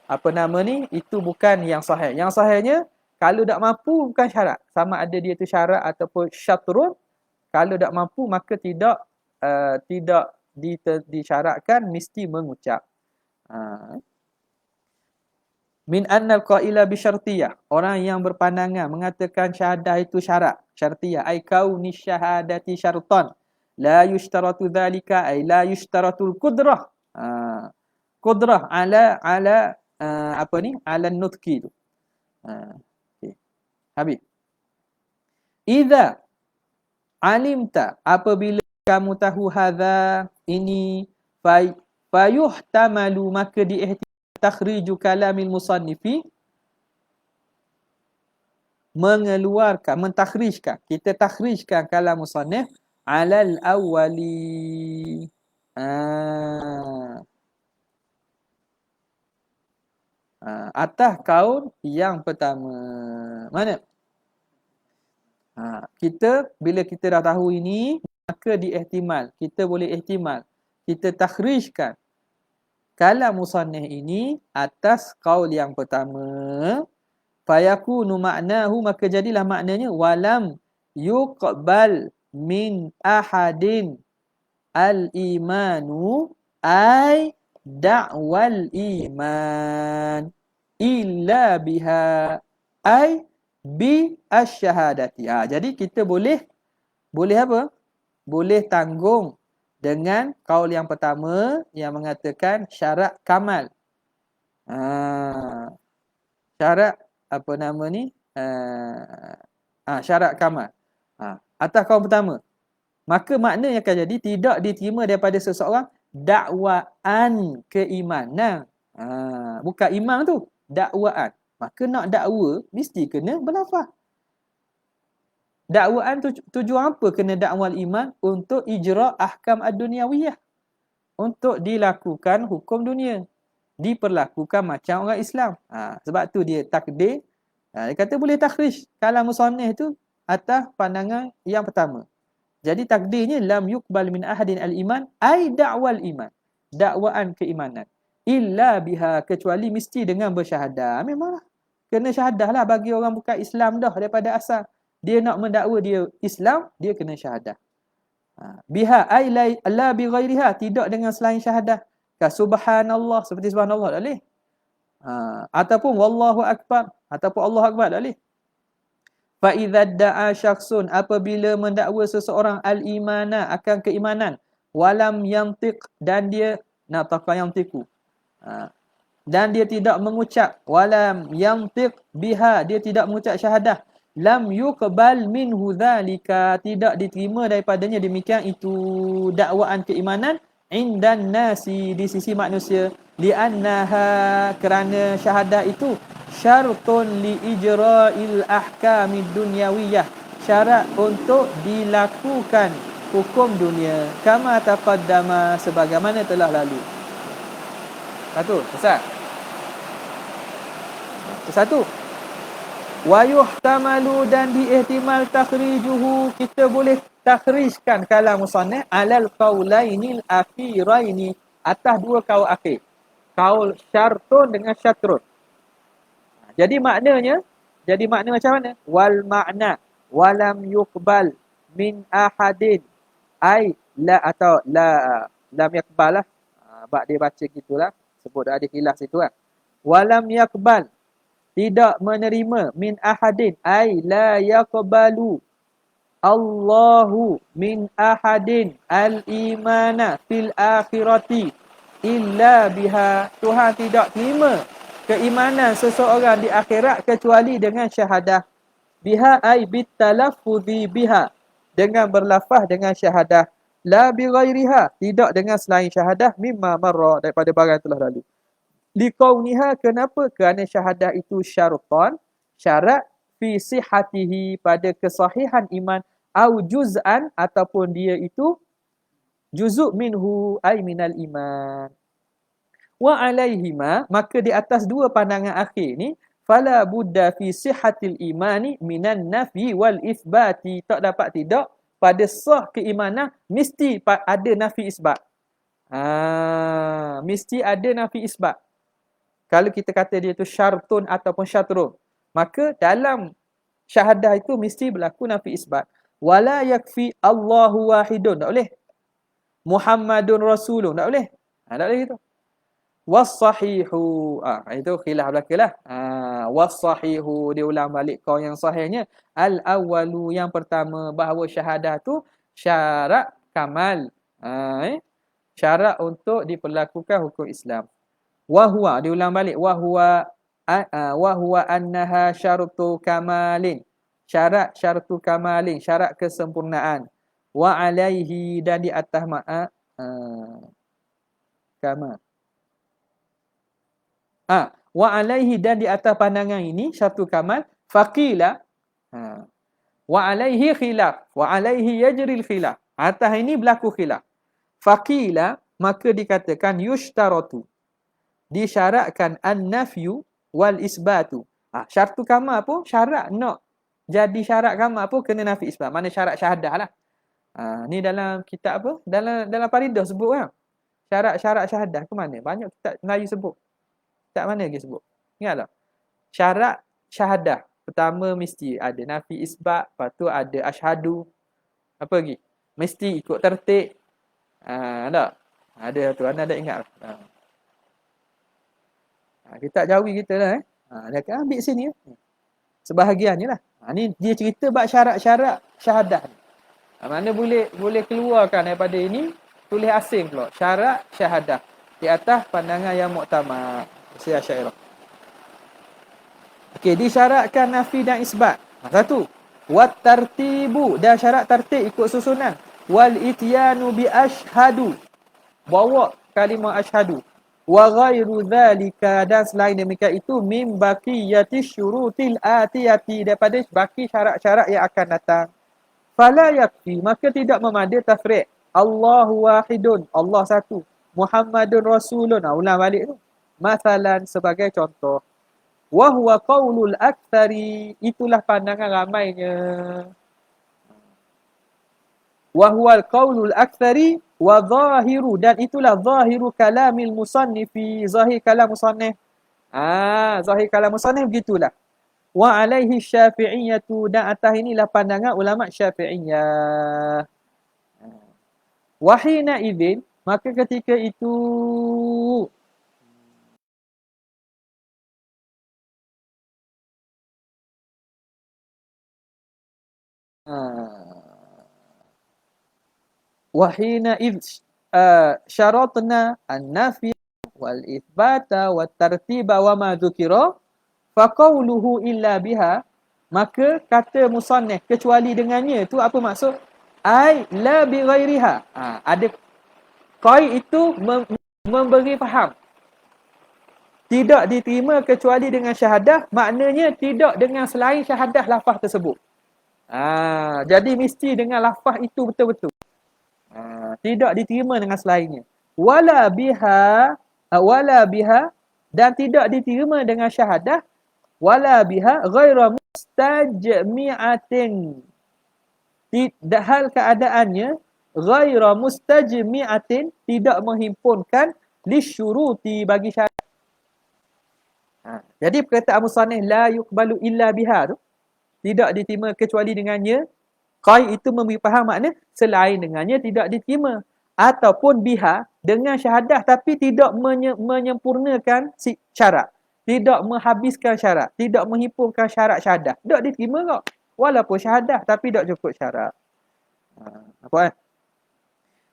apa nama ni, itu bukan yang sahih. Yang sahihnya Kalau tak mampu bukan syarat. Sama ada dia tu syarat ataupun syatrun. Kalau tak mampu maka tidak disyaratkan mesti mengucap. Min annal qaila bi syartiyah. Orang yang berpandangan mengatakan syahadah itu syarat. Syartiyah ai kauni syahadati syartan. La yushtaratu dhalika ai la yushtaratul qudrah. Qudrah ala apa ni? Ala nutqi tu. Okey. Habis. Idza alimta, apabila kamu tahu hadza ini, fayuhtamalu, maka diihtimal takhriju kalamil musannifi, mengeluarkan, mentakhrijkan, kita takhrijkan kalam musannif alal awwali. Atas kaul yang pertama. Mana? Kita bila kita dah tahu ini, maka diihtimal, kita boleh ihtimal, kita takhrijkan kalam musannif ini atas kaul yang pertama. Fayakunu ma'nahu, maka jadilah maknanya walam yuqbal min ahadin al-imanu ay da'wal iman illa biha ay bi asyhadati. Jadi kita boleh apa? Boleh tanggung dengan kaul yang pertama yang mengatakan syarat kamal. Syarat apa nama ni? Syarat kamal. Atas kaul pertama. Maka maknanya akan jadi tidak diterima daripada seseorang dakwaan keimanan. Bukan iman tu, dakwaan. Maka nak dakwa mesti kena berlafaz. Dakwaan tujuan apa kena dakwal iman? Untuk ijra' ahkam ad-dunyawiyah. Untuk dilakukan hukum dunia. Diperlakukan macam orang Islam. Sebab tu dia takdir. Dia kata boleh takhrij kalam musannif tu atas pandangan yang pertama. Jadi takdirnya lam yuqbal min ahadin al-iman ay da'wal iman. Dakwaan keimanan. Illa biha, kecuali mesti dengan bersyahadah. Memanglah. Kena syahadah lah bagi orang bukan Islam dah daripada asal. Dia nak mendakwa dia Islam, dia kena syahadah. Biha ay la bi ghairiha, tidak dengan selain syahadah. Ka subhanallah, seperti subhanallah tak boleh. Ataupun wallahu akbar, ataupun Allahu akbar tak boleh. Fa idza da'a syakhsun, apabila mendakwa seseorang al-imana, akan keimanan, walam yantiq, dan dia nataqa yantiqu, dan dia tidak mengucap, walam yantiq biha, dia tidak mengucap syahadah, lam yuqbal minhu dzalika, tidak diterima daripadanya demikian itu dakwaan keimanan indan nasi, di sisi manusia, li'annaha, kerana syahadah itu syartun li ijra'il ahkamid dunyawiyah, syarat untuk dilakukan hukum dunia, kama taqaddama, sebagaimana telah lalu. Satu, Ustaz. Satu. Wa yuhtamalu, dan diihtimal takhrijuhu, kita boleh takhrijkan kalam musannif alal qaulainil akhiraini, atas dua kaul akhir. Kaul syartun dengan syatrun. Jadi makna macam mana? Wal makna walam yuqbal min ahadin ai la, atau la lam yakbal lah. Bab dia baca gitulah. Sebut ada khilaf situ lah. Walam yakbal, tidak menerima, min ahadin ai la yaqbalu Allahu min ahadin al-imana fil akhirati illa biha, Tuhan tidak terima keimanan seseorang di akhirat kecuali dengan syahadah. Biha ai bitalaffuzi biha, dengan berlafaz dengan syahadah. La bi ghairiha, tidak dengan selain syahadah, mimma marra, daripada barang telah lalu. Liqauniha, kenapa? Kerana syahadah itu syaratan, syarat, fi sihhatihi, pada kesahihan iman, au juz'an, ataupun dia itu juzuk minhu ay minal iman. Wa alaihima, maka di atas dua pandangan akhir ni, fala budda fi sihhatil imani minan nafi wal itsbati, tak dapat tidak pada sah keimanan mesti ada nafi isbat. Mesti ada nafi isbat. Kalau kita kata dia tu syartun ataupun syatrun, Maka dalam syahadah itu mesti berlaku nafi isbat. Wala yakfi Allahu wahidun. Tak boleh. Muhammadun Rasulun. Tak boleh. Tak boleh gitu. Was-sahihu. Itu khilaf belakalah. Was-sahihu diulang balik kau yang sahihnya. Al-awwalu yang pertama bahawa syahadah tu syarat kamal. Syarat untuk diperlakukan hukum Islam. Wahwa diulang balik wahwa annaha syartu kamalin. Syarat syartu kamalin, syarat kesempurnaan. Wa alaihi dan di atas kamal. Wa alaihi dan di atas pandangan ini syartu kamal faqila. Wa alaihi khilaf, wa alaihi yajril khilaf. Atas ini berlaku khilaf. Faqila maka dikatakan yushtaratu. Disyaratkan an-nafyu wal isbatu. Syartu kamal pun syarat nak jadi syarat kamal pun kena nafi isbat. Mana syarat syahadah lah. Ni dalam kitab apa? Dalam Faridah sebut kan. Syarat-syarat syahadah ke mana? Banyak kitab Melayu sebut. Kitab mana lagi sebut? Ingatlah. Syarat syahadah. Pertama mesti ada nafi isbat, lepas tu ada asyhadu. Apa lagi? Mesti ikut tertib. Tak? Ada tu, anda ada ingat? Kita jawi kita lah dia akan ambil sini sebahagiannya lah. Ni dia cerita bab syarat-syarat syahadah. Mana boleh keluarkan daripada ini tulis asing pula. Syarat syahadah di atas pandangan yang muktamad. Si Asy'ariyah. Okey, disyaratkan nafi dan isbat. Satu, wat tartibu, dan syarat tertib ikut susunan. Wal ityanu bi asyhadu. Bawa kalimah asyhadu. Wa ghairu dhalika, dan selain demikian itu mim baqiyati syurutil atiyati, daripada baki syarat-syarat yang akan datang. Fala yakfi, maka tidak memadai tafriq. Allahu wahidun, Allah satu. Muhammadun Rasulun. Ulang balik tu. Masalan sebagai contoh. Wa huwa qaulul aktsari, itulah pandangan ramainya. Wa huwal qaulul aktsari wa zahiru, dan itulah zahiru kalamil musannifi, zahir kalam musannif. Zahir kalam musannif begitulah. Wa alaihi syafi'iyatu, dan atas inilah pandangan ulama Syafi'iyah. Wa hina idzin, maka ketika itu wahina idz syaratna an-nafi wal itsbata wat tartiba wa ma dzukira fa qawluhu illa biha, maka kata musannif kecuali dengannya itu apa maksud? Ai la bi ghairiha. Ada qaid itu memberi faham tidak diterima kecuali dengan syahadah, maknanya tidak dengan selain syahadah lafaz tersebut. Jadi mesti dengan lafaz itu betul-betul. Tidak diterima dengan selainnya. Wala biha, dan tidak diterima dengan syahadah. Wala biha ghaira mustajmi'atin. Hal keadaannya ghaira mustajmi'atin, tidak menghimpunkan lisyuruti, bagi syahadah. Jadi perkataan musannif la yuqbalu illa biha tu tidak diterima kecuali dengannya. Qaid itu memberi faham makna selain dengannya tidak diterima. Ataupun biha, dengan syahadah tapi tidak menyempurnakan syarat. Tidak menghabiskan syarat. Tidak menghimpunkan syarat syahadah. Tak diterima kok. Walaupun syahadah tapi tak cukup syarat. Apa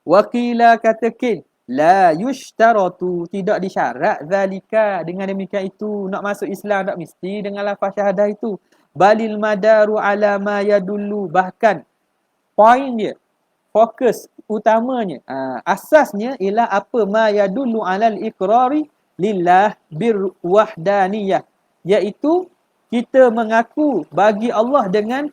Wakila katakin la yushtaratu, tidak disyarat zalika, dengan demikian itu nak masuk Islam tak mesti dengan lafaz syahadah itu. Balil madaru ala ma yadullu, bahkan poin dia, fokus utamanya, asasnya ialah apa ma yadullu alal iqrari lillah bir wahdaniyah, iaitu kita mengaku bagi Allah dengan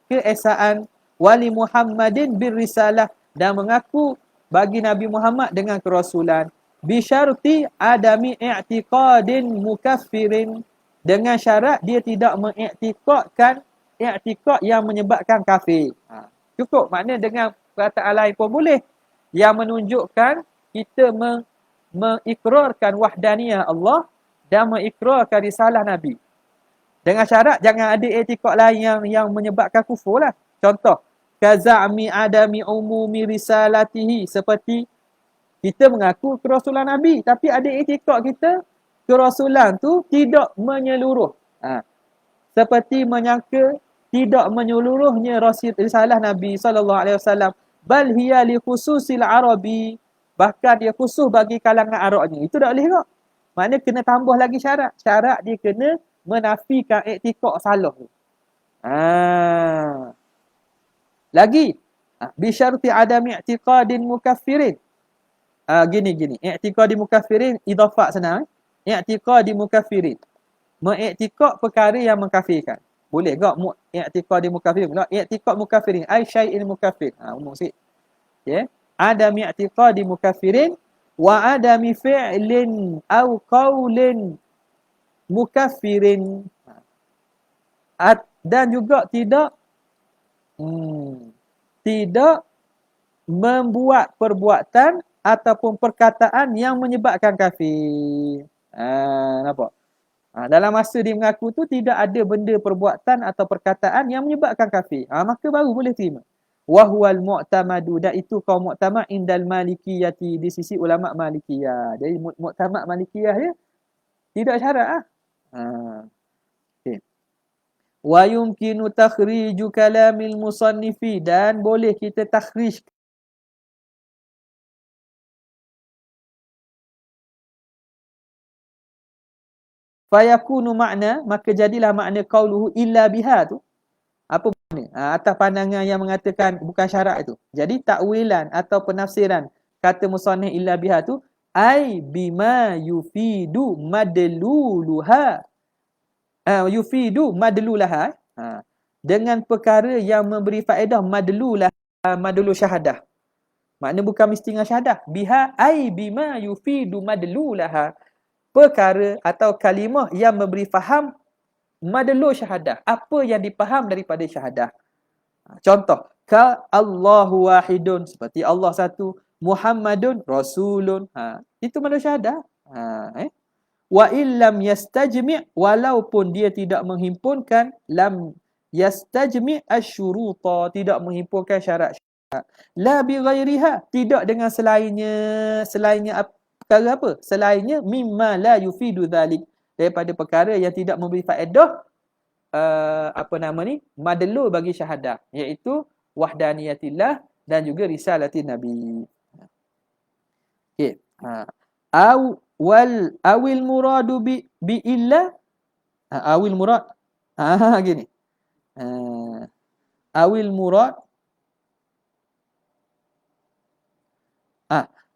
keesaan, wali Muhammadin bir risalah, dan mengaku bagi Nabi Muhammad dengan kerasulan, bi syarti adami i'tiqadin mukaffirin, dengan syarat dia tidak mengiktikadkan i'tikad yang menyebabkan kafir. Cukup, makna dengan perkataan lain pun boleh, yang menunjukkan kita mengikrarkan wahdaniyah Allah dan mengikrarkan risalah Nabi. Dengan syarat jangan ada i'tikad lain yang menyebabkan kufur lah. Contoh, kaza'mi adami umumi risalatihi, seperti kita mengaku kerasulan Nabi tapi ada i'tikad kita kerasulan tu tidak menyeluruh. Seperti menyangka tidak menyeluruhnya risalah Nabi SAW. Bal hiya li khususil Arabi. Bahkan dia khusus bagi kalangan Arabnya. Itu tak boleh tak? Maknanya kena tambah lagi syarat. Syarat dia kena menafikan i'tikad salah tu. Lagi. Bisyarti adami i'tiqadin mukaffirin. Gini. I'tiqadi mukaffirin idafat senang. I'tiqadi mukaffirin. Mengiktikad perkara yang mengkafirkan. Boleh tak i'tiqadi mukaffirin? I'tiqad mukaffirin ai syai'in mukaffir. Umum sikit. Okay. Adami i'tiqadi mukaffirin wa adami fi'lin au qaulin mukaffirin. Dan juga tidak membuat perbuatan ataupun perkataan yang menyebabkan kafir. Nampak? Dalam masa dia mengaku tu tidak ada benda perbuatan atau perkataan yang menyebabkan kafir. Maka baru boleh terima. Wahwal mu'tamadu, dan itu kaum mu'tamad indal malikiyati, di sisi ulama malikiyah. Jadi mu'tamad malikiyah ya tidak syarat Okay. Wa yumkinu takhriju kalamil musannifi, dan boleh kita takhrij fayakunu makna, maka jadilah makna qauluhu illa biha tu apa makna? Atas pandangan yang mengatakan bukan syarat itu. Jadi takwilan atau penafsiran kata musannif illa biha tu ai bima yufidu madluluha. Yufidu madlulaha. Dengan perkara yang memberi faedah madlulu syahadah. Makna bukan mesti dengan syahadah. Biha ai bima yufidu madlulaha. Perkara atau kalimah yang memberi faham madlul syahadah, apa yang dipaham daripada syahadah. Contoh, ka Allahu wahidun, seperti Allah satu, Muhammadun rasulun. Itu madlul syahadah. Wa illam yastajmi', walaupun dia tidak menghimpunkan, lam yastajmi' asyuruta, tidak menghimpunkan syarat-syarat. La bi ghairiha, tidak dengan selainnya perkara apa? Selainnya mimma la yufidu dhalik, daripada perkara yang tidak memberi faedah madlul bagi syahadah, iaitu wahdaniyatillah dan juga risalatin Nabi. Okey. Awil muradu bi illa, awil murad gini. Awil murad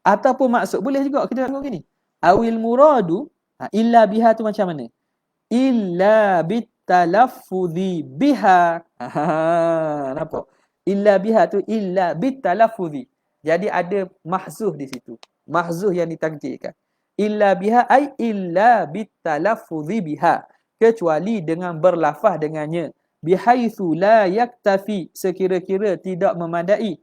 ataupun maksud, boleh juga kita tengok gini. Awil muradu illa biha tu macam mana? Illa bitalaffuzi biha. Nampak? Illa biha tu illa bitalaffuzi. Jadi ada mahzuh di situ. Mahzuh yang ditakdirkan. Illa biha ai illa bitalaffuzi biha. Kecuali dengan berlafaz dengannya. Bihaitsu la yaktafi, sekira-kira tidak memadai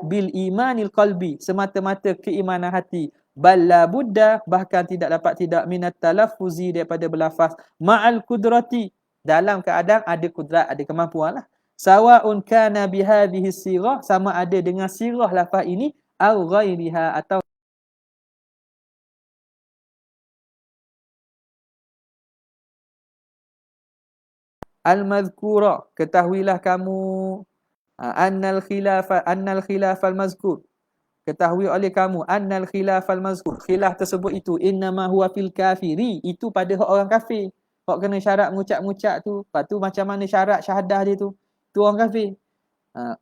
bil imanil qalbi, semata-mata keimanan hati, balla budda, bahkan tidak minat talaffuzi, daripada berlafaz, ma'al kudrati, dalam keadaan ada kudrat, ada kemampuan lah. Sawa'un kana bihadhihi sirah, sama ada dengan sirah lafaz ini, au ghairiha, atau al-mazkura, ketahuilah kamu annal khilafal mazkur, ketahui oleh kamu annal khilafal mazkur, khilaf tersebut itu innama huwa fil kafiri, itu pada orang kafir. Hak kena syarat mengucap-ngucap tu, lepas tu macam mana syarat syahadah dia tu orang kafir.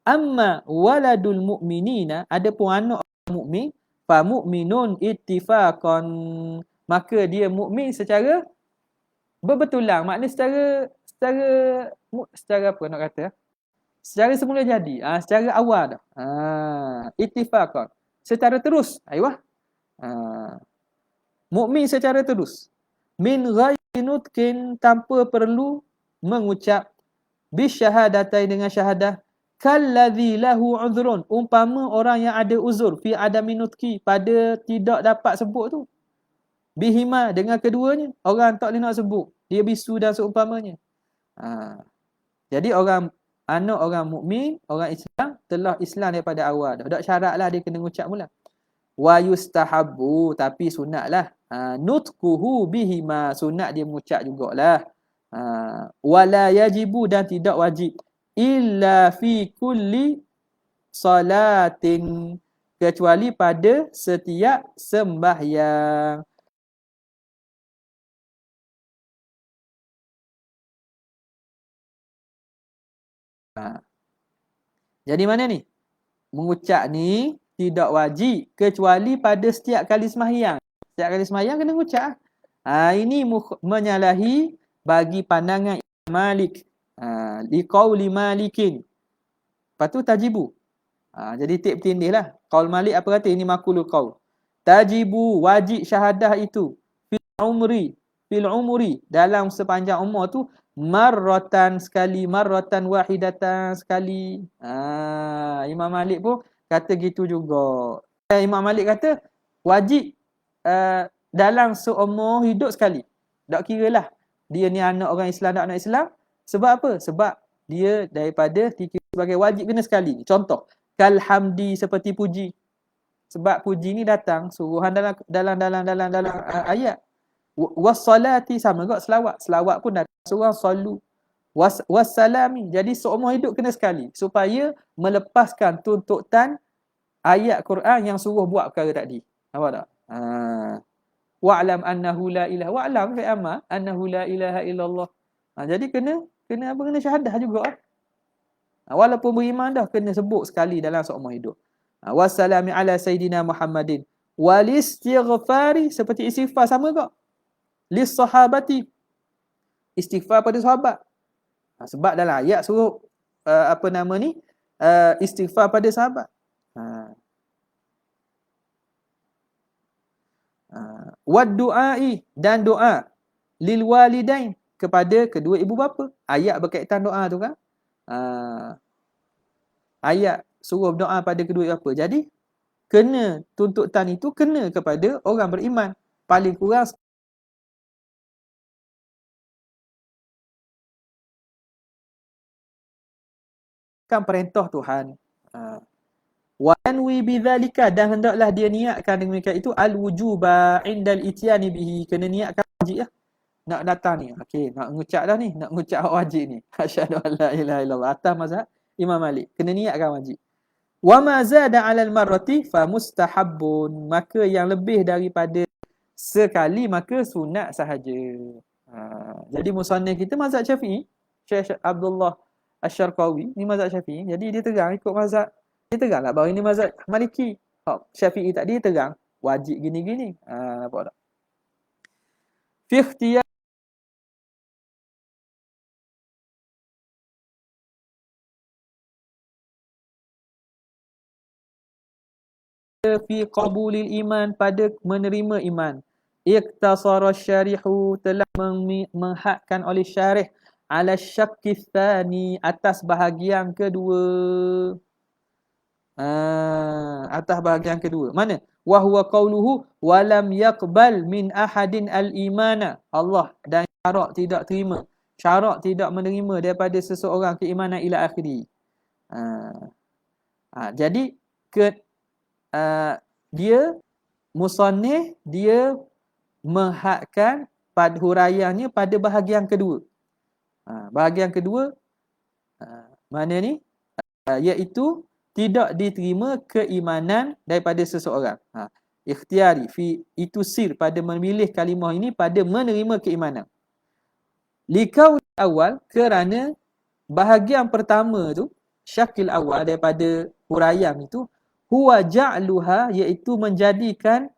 Amma waladul mu'minina, adapun anak mukmin, fa mu'minun ittifaqan, maka dia mukmin secara berbetulan, maknanya secara apa nak kata, secara semula jadi, secara awal dah. Ittifaqan, secara terus. Ayuh. Mukmin secara terus. Min ghairi nutqin, tanpa perlu mengucap, bisyahadatain, dengan syahadah, kalladzi lahu uzrun, umpama orang yang ada uzur, fi adami nutqi, pada tidak dapat sebut tu. Bihima, dengan keduanya, orang tak boleh nak sebut, dia bisu dan seumpamanya. Jadi orang mukmin, orang Islam telah Islam daripada awal dah. Tak syaratlah dia kena ucap mula. Wa yustahabbu, tapi sunatlah. Nutquhu bihima, sunat dia mengucap jugalah. Wala yajibu, dan tidak wajib. Illa fi kulli salatin, kecuali pada setiap sembahyang. Jadi mana ni? Mengucap ni tidak wajib kecuali pada setiap kali sembahyang. Setiap kali sembahyang kena ucap. Ini menyalahi bagi pandangan Imam Malik. Liqauli Malikin. Lepas tu tajibu. Jadi tip bertindih lah. Qaul Malik apa kata? Ini makulul qaul. Tajibu, wajib syahadah itu. Fil umri. Dalam sepanjang umur tu. Marratan sekali. Marratan wahidatan sekali. Imam Malik pun kata gitu juga. Imam Malik kata wajib dalam seumur hidup sekali. Tak kira lah dia ni anak orang Islam tak anak Islam. Sebab apa? Sebab dia daripada dikira sebagai wajib kena sekali. Contoh, kalhamdi, seperti puji. Sebab puji ni datang suruhan dalam ayat. Wassalati, sama juga selawat. Selawat pun datang suruhan sallu. Wassalami. Jadi seumur hidup kena sekali supaya melepaskan tuntutan ayat Quran yang suruh buat perkara tadi. Nampak tak? Wa'lam annahu la ilaha, wa'lam fi amma annahu la ilaha illallah. Jadi kena syahadah juga. Walaupun beriman dah kena sebut sekali dalam seumur hidup. Wassalamu ala sayidina Muhammadin wal istighfari, seperti istighfar sama juga. Lis sahabati, istighfar pada sahabat. Sebab dalam ayat suruh istighfar pada sahabat. Wad du'ai, dan doa lil walidain, kepada kedua ibu bapa. Ayat berkaitan doa tu kan. Ayat suruh doa pada kedua ibu bapa. Jadi kena tuntutan itu kena kepada orang beriman. Paling kurang kan perintah Tuhan. Wa yanwi bidzalika, dan hendaklah dia niatkan demikian itu al-wujuba indal ityani bihi, kena niatkan wajib lah. Nak datang ni, okey, nak mengucap dah ni, nak mengucap wajib ni. Asyhadu an la ilaha illallah, atas mazhab Imam Malik, kena niatkan wajib. Wa ma zada 'alal marrati fa mustahabbun, maka yang lebih daripada sekali maka sunat sahaja. Jadi musannif kita mazhab Syafi'i, Syekh Abdullah Asy-Syarqawi ni mazhab Syafi'i. Jadi dia terang ikut mazhab. Dia terang lah bahawa ini mazhab Maliki. Syafi'i tadi dia terang wajib gini-gini. Nampak tak? Fi ikhtiyar fi qabulil iman, pada menerima iman. Iqtasara syarihu, telah menghadkan oleh syarih ala syakki tsani, atas bahagian kedua. Atas bahagian kedua. Mana? Wa huwa qauluhu wa lam yaqbal min ahadin al-imana. Allah dan syarat tidak terima. Syarat tidak menerima daripada seseorang keimanan ila akhiri. Jadi dia musannif dia menghadkan pada huraiannya pada bahagian kedua. Bahagian kedua mana ni? Iaitu tidak diterima keimanan daripada seseorang. Ikhtiari itu sir pada memilih kalimah ini pada menerima keimanan. Likau awal, kerana bahagian pertama tu, syakil awal daripada huraian itu, huwa ja'luha, iaitu menjadikan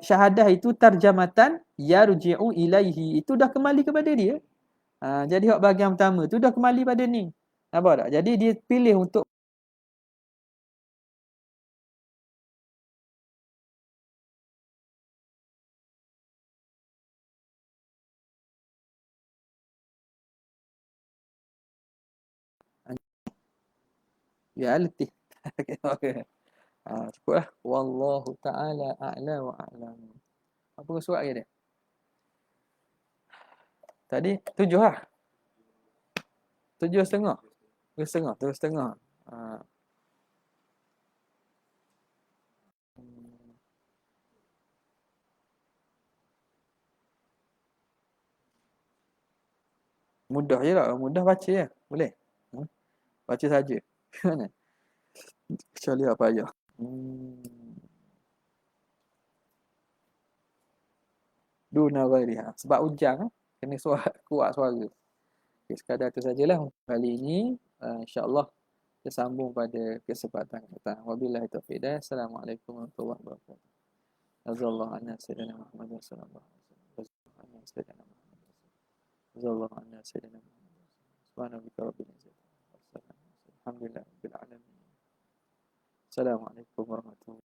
syahadah itu tarjamatan yarji'u ilaihi, itu dah kembali kepada dia. Jadi hak bahagian pertama tu dah kembali pada ni. Nampak tak? Jadi dia pilih untuk ya letih. Okey. Cukuplah. Wallahu ta'ala a'la wa a'lam. Apa surat dia? Tadi 7 lah. 7,5. 7,5, 7,5. Ha. Hmm. Mudah je lah, mudah baca ya. Boleh. Ha? Baca saja. Mana? Kecuali apa aja. Hmm. Duna ghairiha. Sebab ujang kena suara, kuat suara. Okay, sekadar itu sajalah untuk kali ini. InsyaAllah kita sambung pada kesempatan datang. Wabillahi taufiq dan assalamualaikum warahmatullahi wabarakatuh. Jazallahu anna sayyidina Muhammad sallallahu alaihi wasallam. Jazallahu anna sayyidina Muhammad. Jazallahu anna sayyidina Muhammad. Subhanaka rabbil izzati. Alhamdulillah rabbil alamin. Assalamualaikum warahmatullahi wabarakatuh.